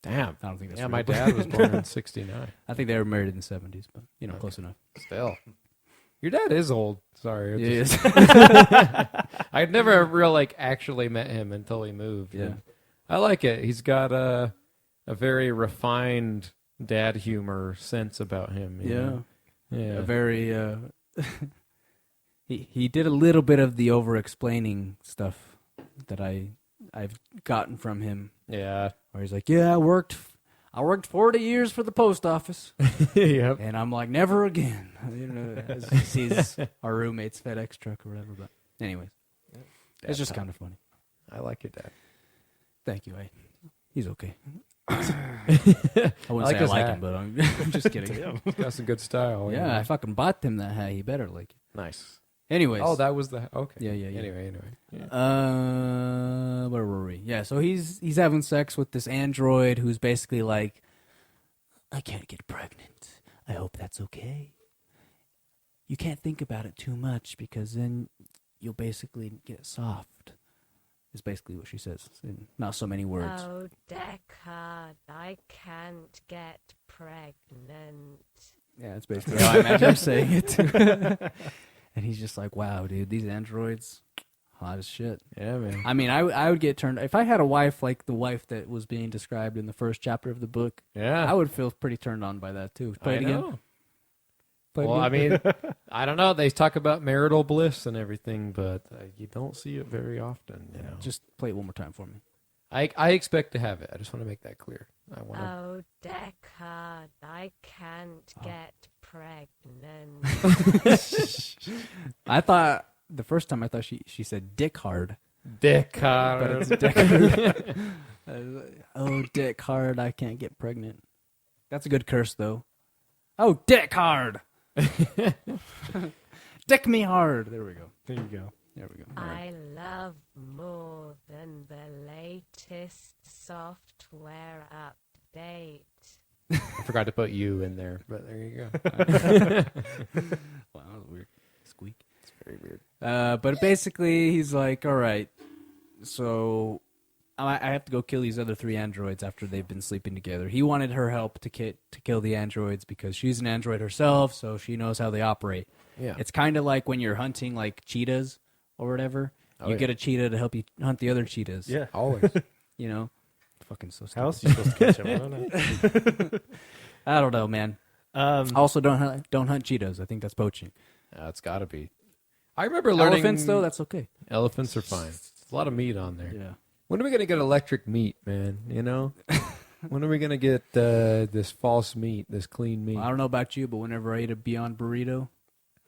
Damn. I don't think that's Yeah, real, my but- dad was born in 69. I think they were married in the 70s, but close enough. Still. Your dad is old. Sorry. He is. I'd never real actually met him until he moved. Yeah. And I like it. He's got a very refined dad humor sense about him. you know? Yeah. A very he did a little bit of the over-explaining stuff that I've gotten from him, Yeah. where he's like, yeah, I worked 40 years for the post office. Yep. And I'm like, never again. You know, as he sees our roommate's FedEx truck or whatever. But anyways, it's just kind of funny. I like your dad. Thank you. He's okay. I wouldn't say I his like hat. him, but I'm just kidding. He's got some good style. Yeah, I fucking bought him that hat. He better like it. Nice. Anyways. Oh, that was the okay. Yeah. Anyway. Yeah. Where were we? Yeah, so he's having sex with this android who's basically like, I can't get pregnant. I hope that's okay. You can't think about it too much because then you'll basically get soft. Is basically what she says in not so many words. Oh, Deckard, I can't get pregnant. Yeah, it's basically how I imagine him saying it too. And he's just like, wow, dude, these androids, hot as shit. Yeah, man. I mean, I would get turned... If I had a wife like the wife that was being described in the first chapter of the book, Yeah. I would feel pretty turned on by that, too. Play it again. know. Play it Well, I again. mean, I don't know. They talk about marital bliss and everything, but you don't see it very often. You know. Just play it one more time for me. I expect to have it. I just want to make that clear. I want to. Oh, Deckard, I can't get pregnant. I thought... The first time I thought she said dick hard. Dick But it's dick hard. Oh, dick hard, I can't get pregnant. That's a good curse, though. Oh, dick hard! Dick me hard! There we go. There you go. There we go. I love more than the latest software update. I forgot to put you in there, but there you go. Wow, that was weird. Squeak. It's very weird. But basically, he's like, all right, so I have to go kill these other 3 androids after they've been sleeping together. He wanted her help to kill the androids because she's an android herself, so she knows how they operate. Yeah. It's kind of like when you're hunting like cheetahs or whatever. You get a cheetah to help you hunt the other cheetahs. Yeah. Always. You know? Fucking so stupid. How else are you supposed to catch him? I don't know. I don't know, man. Also, don't hunt cheetahs. I think that's poaching. It's got to be. I remember learning... Elephants, though, that's okay. Elephants are fine. There's a lot of meat on there. Yeah. When are we going to get electric meat, man? You know? When are we going to get this false meat, this clean meat? Well, I don't know about you, but whenever I eat a Beyond Burrito,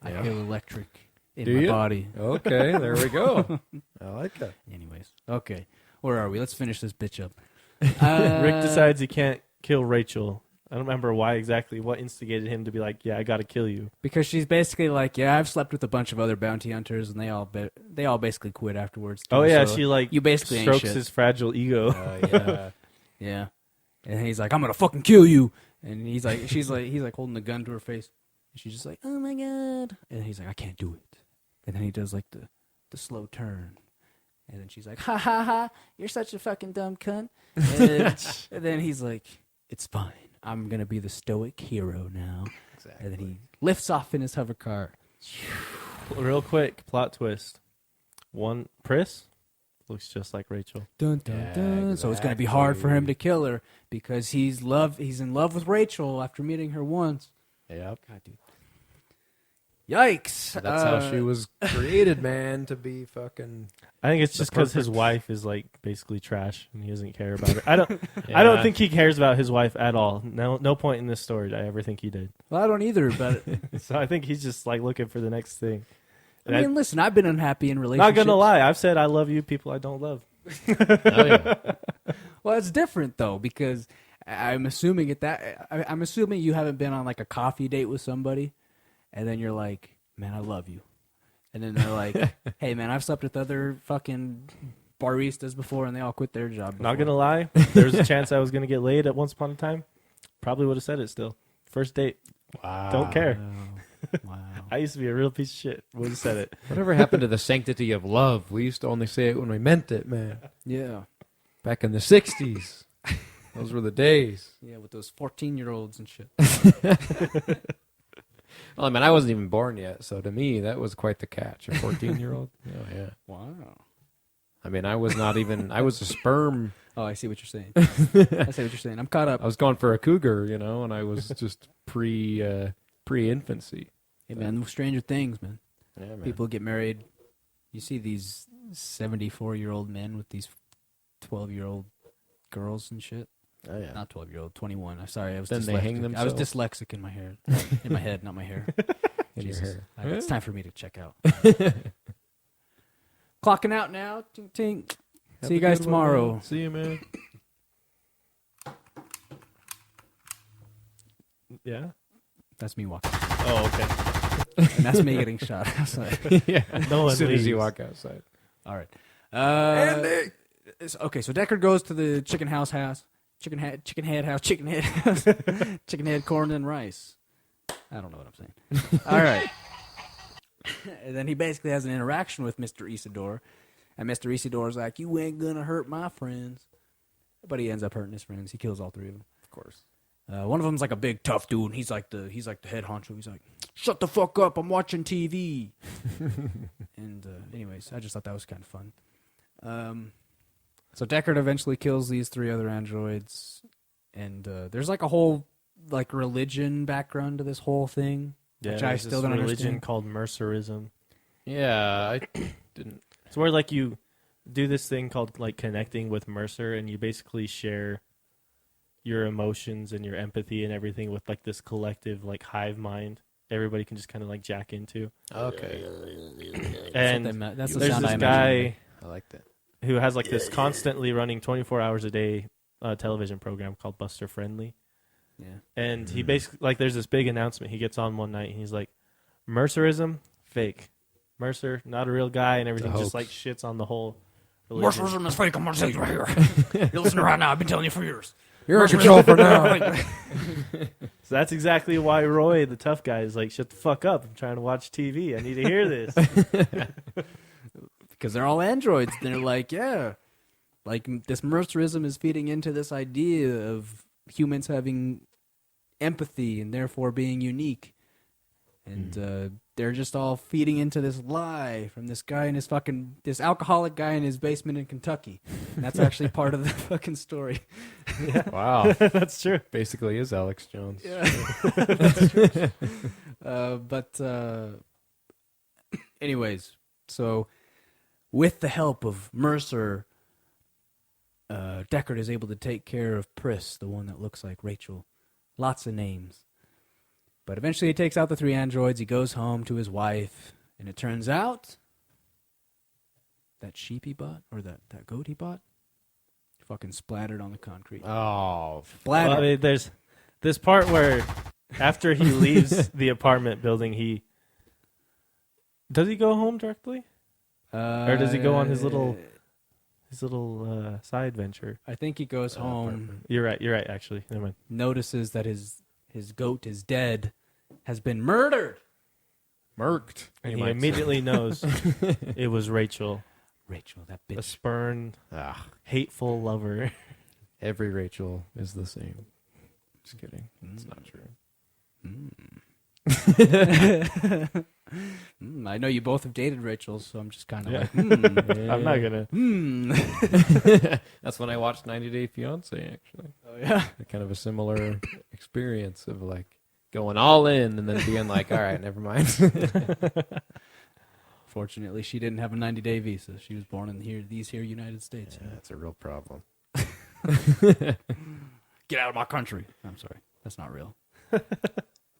I Yeah. feel electric in Do my you? body. Okay, there we go. I like that. Anyways, okay. Where are we? Let's finish this bitch up. Rick decides he can't kill Rachel. I don't remember why exactly, what instigated him to be like, yeah, I got to kill you. Because she's basically like, yeah, I've slept with a bunch of other bounty hunters, and they all basically quit afterwards. Too, Oh, yeah, so she like you basically ain't strokes shit. his fragile ego. Yeah. Yeah. And he's like, I'm going to fucking kill you. And he's like holding the gun to her face. And she's just like, oh my God. And he's like, I can't do it. And then he does like the slow turn. And then she's like, ha ha ha, you're such a fucking dumb cunt. And then he's like, it's fine. I'm going to be the stoic hero now. Exactly. And then he lifts off in his hover car. Real quick, plot twist. One, Pris looks just like Rachel. Dun, dun, dun. So it's going to be hard for him to kill her because he's in love with Rachel after meeting her once. Yep. God, dude. Yikes. That's how she was created, man, to be fucking... I think it's just because his wife is like basically trash and he doesn't care about her. I don't think he cares about his wife at all. No point in this story did I ever think he did. Well, I don't either, but... So I think he's just like looking for the next thing. I mean, listen, I've been unhappy in relationships. Not gonna lie, I've said I love you, people I don't love. Oh, yeah. Well, it's different though because I'm assuming I'm assuming you haven't been on like a coffee date with somebody, and then you're like, "Man, I love you," and then they're like, "Hey, man, I've slept with other fucking baristas before, and they all quit their job." Not gonna lie, there was a chance I was gonna get laid at once upon a time. Probably would have said it still. First date. Wow. Don't care. Wow. I used to be a real piece of shit. Would have said it. Whatever happened to the sanctity of love? We used to only say it when we meant it, man. Yeah. Back in the 60s. Those were the days. Yeah, with those 14-year-olds and shit. Well, I mean, I wasn't even born yet, so to me, that was quite the catch. A 14-year-old? Oh, yeah. Wow. I mean, I was a sperm. Oh, I see what you're saying. I see what you're saying. I'm caught up. I was going for a cougar, you know, and I was just pre-infancy. Hey, man, Stranger Things, man. Yeah, man. People get married. You see these 74-year-old men with these 12-year-old girls and shit. Oh yeah. Not 12-year-old, 21. I'm sorry, I was Then dyslexic. they hang I was themselves? dyslexic in my hair, in my head, not my hair. In your Jesus. hair. It's time for me to check out. Clocking out now. Tink, tink. Have See you a guys good one, tomorrow. man. See you, man. Yeah. That's me walking. Oh, okay. And that's me getting shot outside. Yeah. No one As soon as you leaves. walk outside. All right. Okay, so Deckard goes to the chicken head house, chicken head, corn and rice. I don't know what I'm saying. All right. And then he basically has an interaction with Mr. Isidore, and Mr. Isidore's like, "You ain't gonna hurt my friends," but he ends up hurting his friends. He kills all three of them, of course. One of them's like a big tough dude, and he's like the head honcho. He's like, "Shut the fuck up! I'm watching TV." And anyways, I just thought that was kind of fun. So Deckard eventually kills these three other androids, and there's like a whole like religion background to this whole thing, which I there's still this don't religion understand. called Mercerism. Yeah, I didn't. It's where like you do this thing called like connecting with Mercer, and you basically share your emotions and your empathy and everything with like this collective like hive mind. Everybody can just kind of like jack into. Okay. And that's the there's sound this I imagine. guy I like that. who has like this constantly running 24 hours a day television program called Buster Friendly. Yeah. And he basically, like, there's this big announcement. He gets on one night and he's like, Mercerism, fake. Mercer, not a real guy, and everything just like shits on the whole religion. Mercerism is fake. I'm gonna tell you right here. You're listening right now. I've been telling you for years. You're in control for now. So that's exactly why Roy, the tough guy, is like, shut the fuck up. I'm trying to watch TV. I need to hear this. Because they're all androids. They're like, yeah. Like, this Mercerism is feeding into this idea of humans having empathy and therefore being unique. And they're just all feeding into this lie from this guy in his this alcoholic guy in his basement in Kentucky. And that's actually part of the fucking story. Yeah. Wow. That's true. Basically is Alex Jones. Yeah. That's true. Anyways, so with the help of Mercer, Deckard is able to take care of Pris, the one that looks like Rachel. Lots of names. But eventually he takes out the three androids, he goes home to his wife, and it turns out that sheep he bought, or that goat he bought, fucking splattered on the concrete. Oh. Splattered. Well, I mean, there's this part where after he leaves the apartment building, does he go home directly? Or does he go on his little side venture? I think he goes home. You're right, actually. Never mind. Notices that his goat is dead, has been murdered. Murked. And you he might immediately knows it was Rachel, Rachel, that a bitch. spurned, Ah, hateful lover. every Rachel is the same. Just kidding. It's not true. I know you both have dated Rachel, so I'm just kind of Yeah. like, I'm not gonna. That's when I watched 90 Day Fiance, actually. Oh, yeah. Kind of a similar experience of like going all in and then being like, all right, never mind. Fortunately, she didn't have a 90-day visa. She was born in these United States. Yeah, that's a real problem. Get out of my country. I'm sorry. That's not real.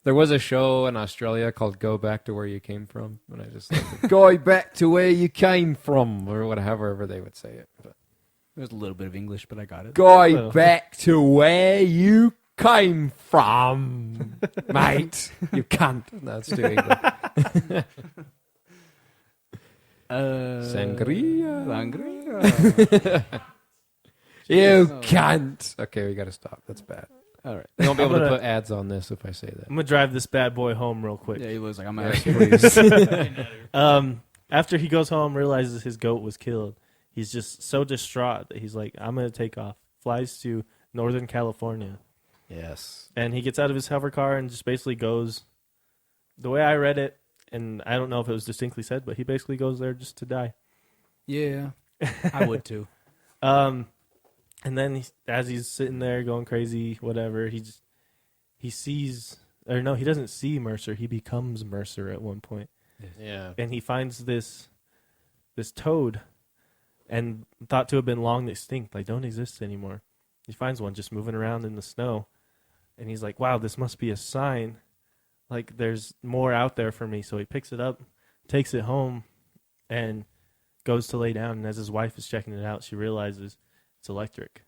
There was a show in Australia called Go Back to Where You Came From, and I just like, go back to where you came from, or whatever they would say it. But There's a little bit of English, but I got it. go back to where you came from, mate. You can't. That's too English. Sangria. Sangria. You can't. Okay, we got to stop. That's bad. All right. They won't be I'm able to gonna- put ads on this if I say that. I'm gonna drive this bad boy home real quick. Yeah, he was like, I'm going to ask you. After he goes home, realizes his goat was killed. He's just so distraught that he's like, I'm gonna take off. Flies to Northern California, Yes. and he gets out of his hover car and just basically goes. The way I read it, and I don't know if it was distinctly said, but he basically goes there just to die. Yeah, I would too. And then as he's sitting there going crazy, whatever, he sees, or no, he doesn't see Mercer. He becomes Mercer at one point. Yeah. And he finds this toad, and thought to have been long extinct, like don't exist anymore. He finds one just moving around in the snow. And he's like, wow, this must be a sign. Like, there's more out there for me. So he picks it up, takes it home, and goes to lay down. And as his wife is checking it out, she realizes it's electric.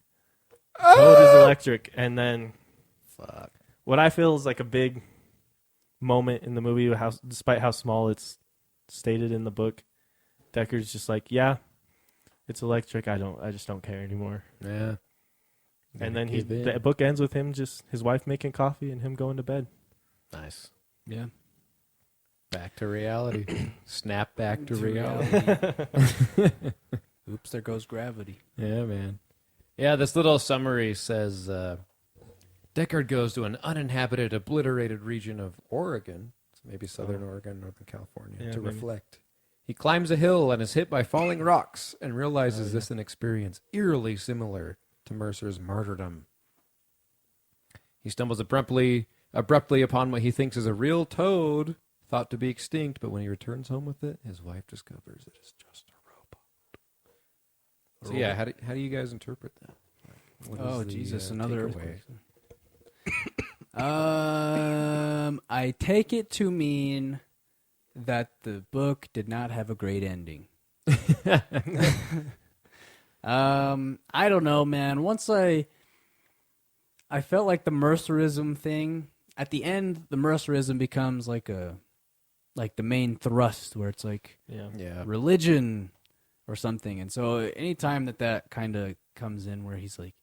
Toad is electric. And then what I feel is like a big moment in the movie, despite how small it's stated in the book, Decker's just like, yeah, it's electric. I just don't care anymore. Yeah. And then the book ends with him his wife making coffee and him going to bed. Nice. Yeah. Back to reality. Snap back to reality. Oops, there goes gravity. Yeah, man. Yeah, this little summary says Deckard goes to an uninhabited, obliterated region of Oregon, so maybe southern Oregon, Northern California, to reflect. He climbs a hill and is hit by falling rocks and realizes this an experience eerily similar to Mercer's martyrdom. He stumbles abruptly upon what he thinks is a real toad, thought to be extinct, but when he returns home with it, his wife discovers it is just a robot. So yeah, how do you guys interpret that? What is Jesus, another takeaway? I take it to mean that the book did not have a great ending. I don't know, man. Once I felt like the Mercerism thing at the end. The Mercerism becomes like the main thrust, where it's like religion or something. And so anytime that kind of comes in, where he's like,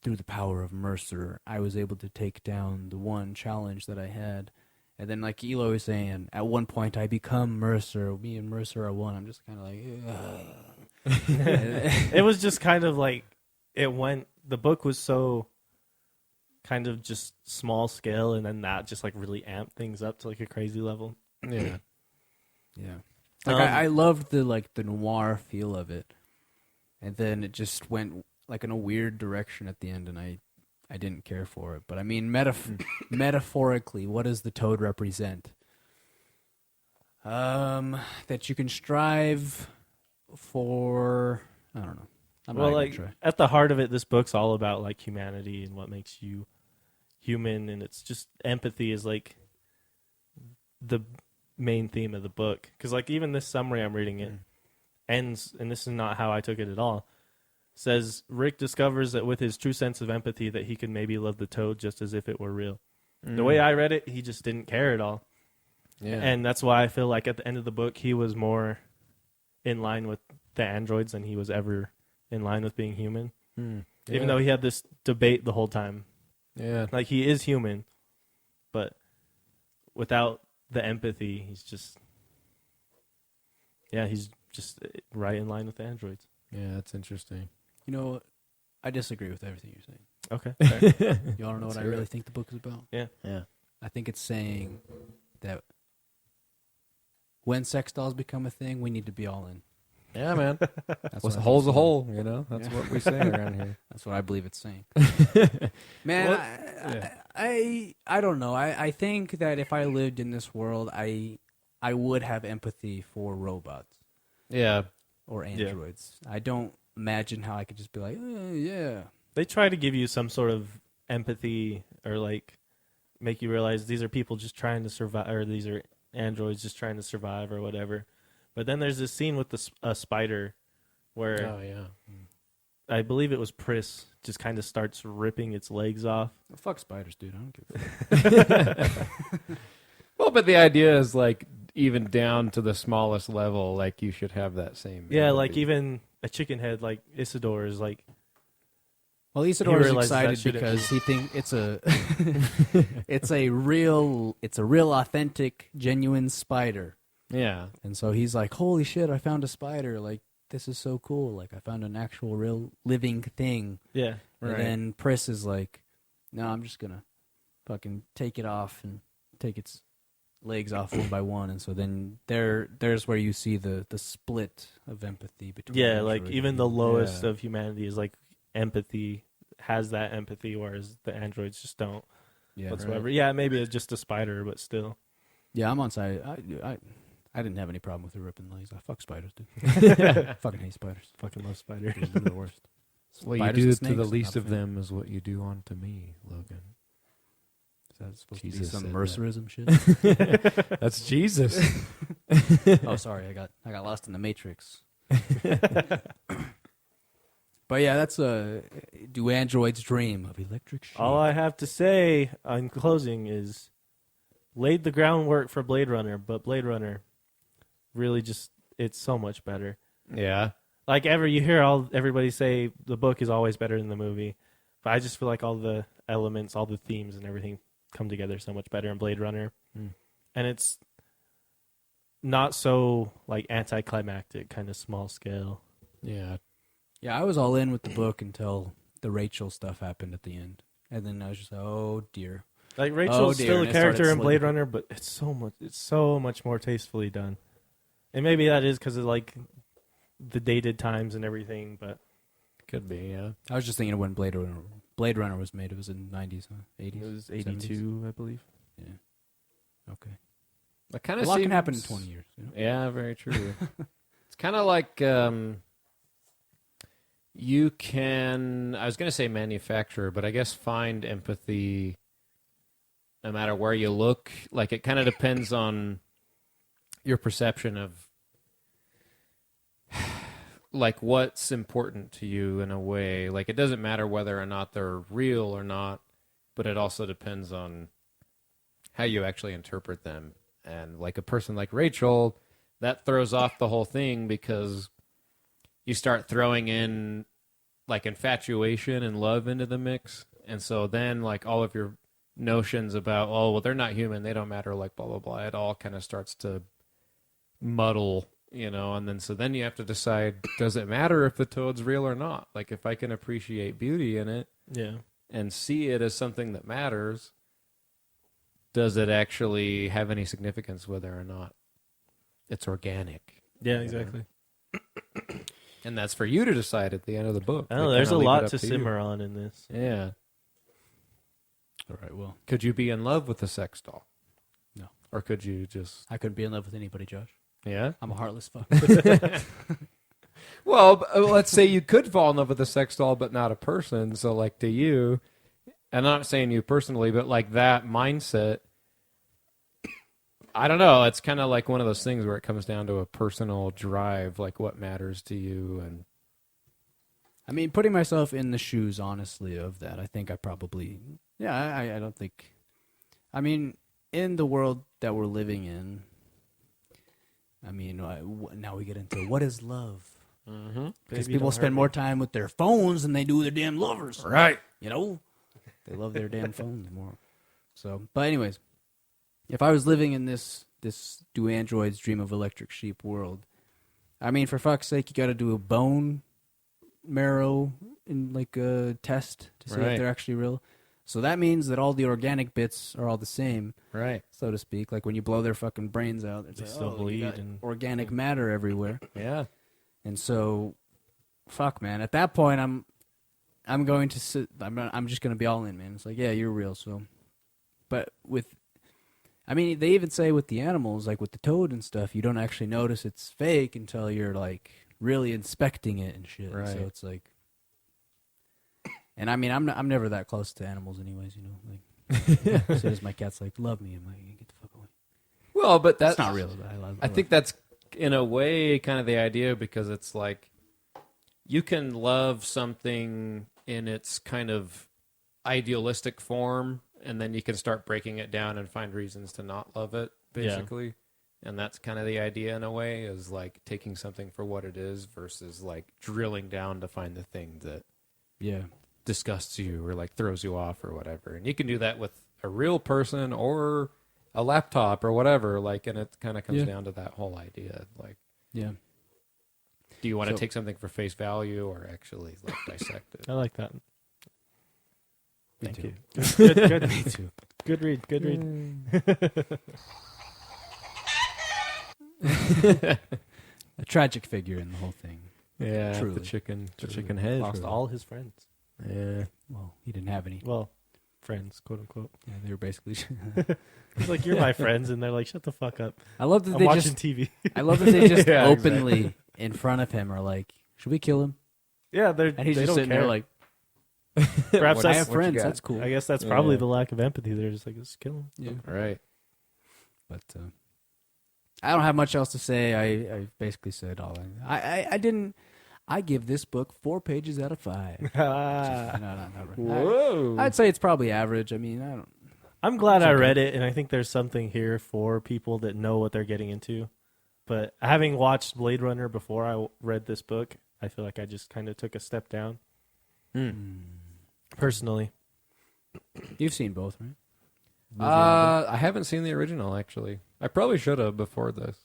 through the power of Mercer, I was able to take down the one challenge that I had. And then, like Elo was saying, at one point I become Mercer. Me and Mercer are one. I'm just kind of like, it was just kind of like, the book was so kind of just small scale, and then that just like really amped things up to like a crazy level. Yeah. Yeah. Like I loved the noir feel of it. And then it just went like in a weird direction at the end, and I didn't care for it. But I mean, metaphorically, what does the toad represent? That you can strive for, I don't know. At the heart of it, this book's all about like humanity and what makes you human, and it's just empathy is like the main theme of the book. Because like even this summary I'm reading, it ends, and this is not how I took it at all, says Rick discovers that with his true sense of empathy that he can maybe love the toad just as if it were real. The way I read it, he just didn't care at all. Yeah. And that's why I feel like at the end of the book, he was more in line with the androids than he was ever in line with being human. Even though he had this debate the whole time. Yeah. Like, he is human, but without the empathy, he's just right in line with the androids. Yeah, that's interesting. You know, I disagree with everything you're saying. Okay. You want to know what I really think the book is about? Yeah. Yeah. I think it's saying that when sex dolls become a thing, we need to be all in. Yeah, man. That's a hole's a hole, you know? That's what we say around here. That's what I believe it's saying. Man, I don't know. I think that if I lived in this world, I would have empathy for robots. Yeah. Or androids. Yeah. I don't imagine how I could just be like, yeah. They try to give you some sort of empathy, or like make you realize these are people just trying to survive, or these are androids just trying to survive or whatever. But then there's this scene with a spider where I believe it was Pris just kind of starts ripping its legs off. Well, fuck spiders, dude. I don't give a fuck. Well, but the idea is like even down to the smallest level, like you should have that same. Yeah, like even a chicken head like Isidore is like. Well, Isidore is excited because he thinks it's a real authentic, genuine spider. Yeah. And so he's like, holy shit, I found a spider. Like, this is so cool. Like, I found an actual real living thing. Yeah. Right. And then Pris is like, no, I'm just going to fucking take it off and take its legs off one by one. And so then there's where you see the split of empathy between. Yeah, like even the lowest of humanity is like empathy, has that empathy, whereas the androids just don't whatsoever. Right. Yeah, maybe it's just a spider, but still. Yeah, I'm on side. I didn't have any problem with her ripping legs. I fuck spiders, dude. Fucking hate spiders. Fucking love spiders. They're the worst. What you Spiders do and to the snakes, least not of a fan. them is what you do unto me, Logan. Is that supposed Jesus to be some said mercerism shit? That's Jesus. Oh, sorry, I got lost in the Matrix. But yeah, that's do androids dream of electric sheep? All I have to say in closing is laid the groundwork for Blade Runner, but Blade Runner really just, it's so much better. Yeah. Like you hear everybody say the book is always better than the movie, but I just feel like all the elements, all the themes and everything come together so much better in Blade Runner. And it's not so like anticlimactic, kind of small scale. Yeah. Yeah, I was all in with the book until the Rachel stuff happened at the end. And then I was just like, oh dear. Like Rachel's still a and it started character in Blade slipping. Runner, but it's so much more tastefully done. And maybe that is because of like the dated times and everything, but Could be, yeah. I was just thinking of when Blade Runner was made. It was in the 90s, huh? 80s? it was 70s? 82, I believe. Yeah. Okay. That kind A of lot can happen in 20 years. You know? Yeah, very true. It's kind of like you can, I was going to say manufacture, but I guess find empathy no matter where you look. Like, it kind of depends on your perception of like what's important to you in a way. Like, it doesn't matter whether or not they're real or not, but it also depends on how you actually interpret them. And like a person like Rachel, that throws off the whole thing because you start throwing in like infatuation and love into the mix. And so then like all of your notions about, oh, well, they're not human, they don't matter, like blah, blah, blah, it all kind of starts to muddle, you know. And then so then you have to decide, does it matter if the toad's real or not? Like, if I can appreciate beauty in it and see it as something that matters, does it actually have any significance whether or not it's organic? Yeah, exactly. And that's for you to decide at the end of the book. I know, They there's a kinda leave it lot up to you. simmer on in this. Yeah. All right, well. Could you be in love with a sex doll? No. Or could you just... I couldn't be in love with anybody, Josh. Yeah? I'm a heartless fuck. Well, let's say you could fall in love with a sex doll, but not a person. So, like, to you, and I'm not saying you personally, but, like, that mindset, I don't know. It's kind of like one of those things where it comes down to a personal drive, like what matters to you. And I mean, putting myself in the shoes, honestly, of that, I think I probably... Yeah, I don't think... I mean, in the world that we're living in, I mean, now we get into what is love? Because people spend more time with their phones than they do their damn lovers. Right. You know? They love their damn phones more. So, but anyways, if I was living in this do androids dream of electric sheep world, I mean, for fuck's sake, you got to do a bone marrow in like a test to see if they're actually real. So that means that all the organic bits are all the same, right, so to speak. Like when you blow their fucking brains out, it's They like, still bleed you got and organic matter everywhere. Yeah. And so, fuck, man. At that point, I'm going to sit. I'm just going to be all in, man. It's like, yeah, you're real. So, but I mean, they even say with the animals, like with the toad and stuff, you don't actually notice it's fake until you're like really inspecting it and shit. Right. So it's like, and I mean, I'm never that close to animals, anyways. You know, like as soon as my cat's like, love me, I'm like, get the fuck away. Well, but that's not real. I think that's in a way kind of the idea, because it's like you can love something in its kind of idealistic form, and then you can start breaking it down and find reasons to not love it, basically. Yeah. And that's kind of the idea in a way, is like taking something for what it is versus like drilling down to find the thing that disgusts you or like throws you off or whatever. And you can do that with a real person or a laptop or whatever, like, and it kind of comes down to that whole idea. Like, do you want to take something for face value or actually like dissect it? I like that. Thank you. Good. Me too. Good read. Good read. A tragic figure in the whole thing. Yeah, truly. the chicken head. Lost all his friends. Yeah. Well, he didn't have any. Well, friends, quote unquote. Yeah, they were basically. He's like, you're my friends, and they're like, shut the fuck up. I love that I'm they watching just TV. I love that they just openly in front of him are like, should we kill him? Yeah, they're And he's they just don't sitting care. there like, Perhaps I that's have friends. That's cool. I guess that's probably the lack of empathy. They're just like, let's kill him. Yeah. Right. But I don't have much else to say. I basically said all. I didn't. I give this book 4 pages out of 5. Not really. Whoa. I'd say it's probably average. I mean, I don't. I'm glad It's I okay. read it, and I think there's something here for people that know what they're getting into. But having watched Blade Runner before I read this book, I feel like I just kind of took a step down. Personally. You've seen both, right? I haven't seen the original, actually. I probably should have before this.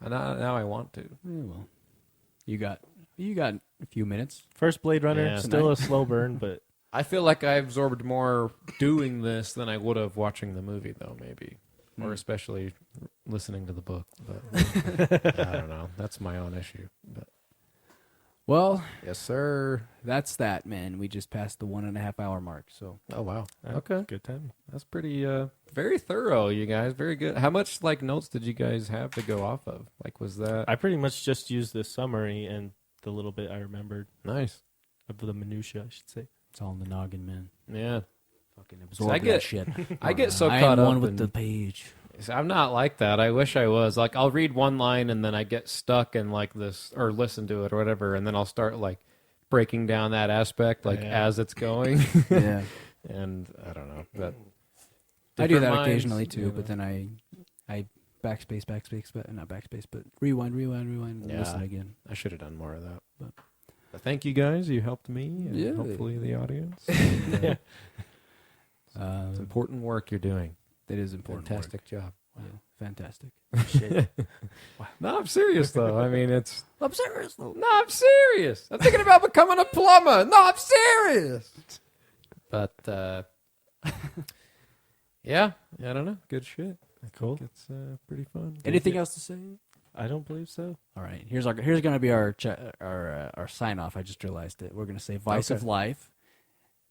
And now I want to. Yeah, well, you got a few minutes. First Blade Runner, Yeah. still a slow burn, but I feel like I absorbed more doing this than I would have watching the movie, though, maybe. Or especially listening to the book. But I don't know. That's my own issue. But Well, yes, sir. that's that, man. We just passed the 1.5 hour mark. So Oh, wow. Okay. good time. That's pretty, very thorough, you guys. Very good. How much, notes did you guys have to go off of? Was that... I pretty much just used the summary and the little bit I remembered Nice. of the minutia, I should say. it's all in the noggin, man. Yeah. Fucking absorb I get- that shit. I get so I caught am up one with in- the page. See, I'm not like that. I wish I was. I'll read one line and then I get stuck in this, or listen to it or whatever, and then I'll start breaking down that aspect as it's going. Yeah. And I don't know. But I do that different minds, occasionally too, you but know. then I backspace, but not backspace, but rewind, and Yeah. listen again. I should have done more of that. But thank you guys. You helped me, and Yeah. hopefully the audience. It's important work you're doing. That is important. Fantastic job. Wow. Yeah, fantastic. Shit. No, I'm serious though. I mean, it's. I'm serious though. No, I'm serious. I'm thinking about becoming a plumber. No, I'm serious. But yeah, I don't know. Good shit. Cool. It's pretty fun. Anything else to say? I don't believe so. All right. Here's gonna be our sign off. I just realized it. We're gonna say Vice of Life,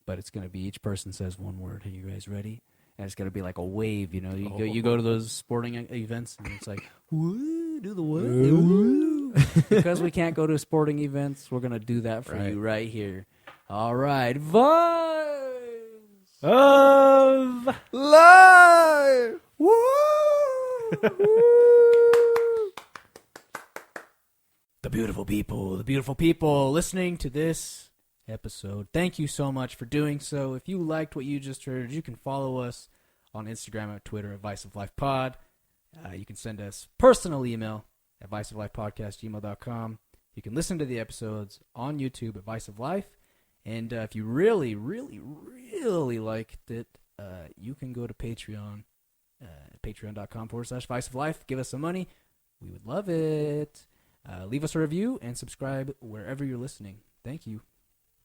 but it's gonna be each person says one word. Are you guys ready? And it's gonna be like a wave. You go to those sporting events, and it's like, woo, do the what? Woo. Because we can't go to sporting events, we're gonna do that for you right here. All right, Vice Of Life. Woo! The beautiful people listening to this episode. Thank you so much for doing so. If you liked what you just heard, you can follow us on Instagram or Twitter at Vice of Life Pod. You can send us personal email at viceoflifepodcast@gmail.com. You can listen to the episodes on YouTube at Vice of Life. And if you really, really, really liked it, you can go to Patreon, patreon.com/Vice of Life. Give us some money. We would love it. Leave us a review and subscribe wherever you're listening. Thank you.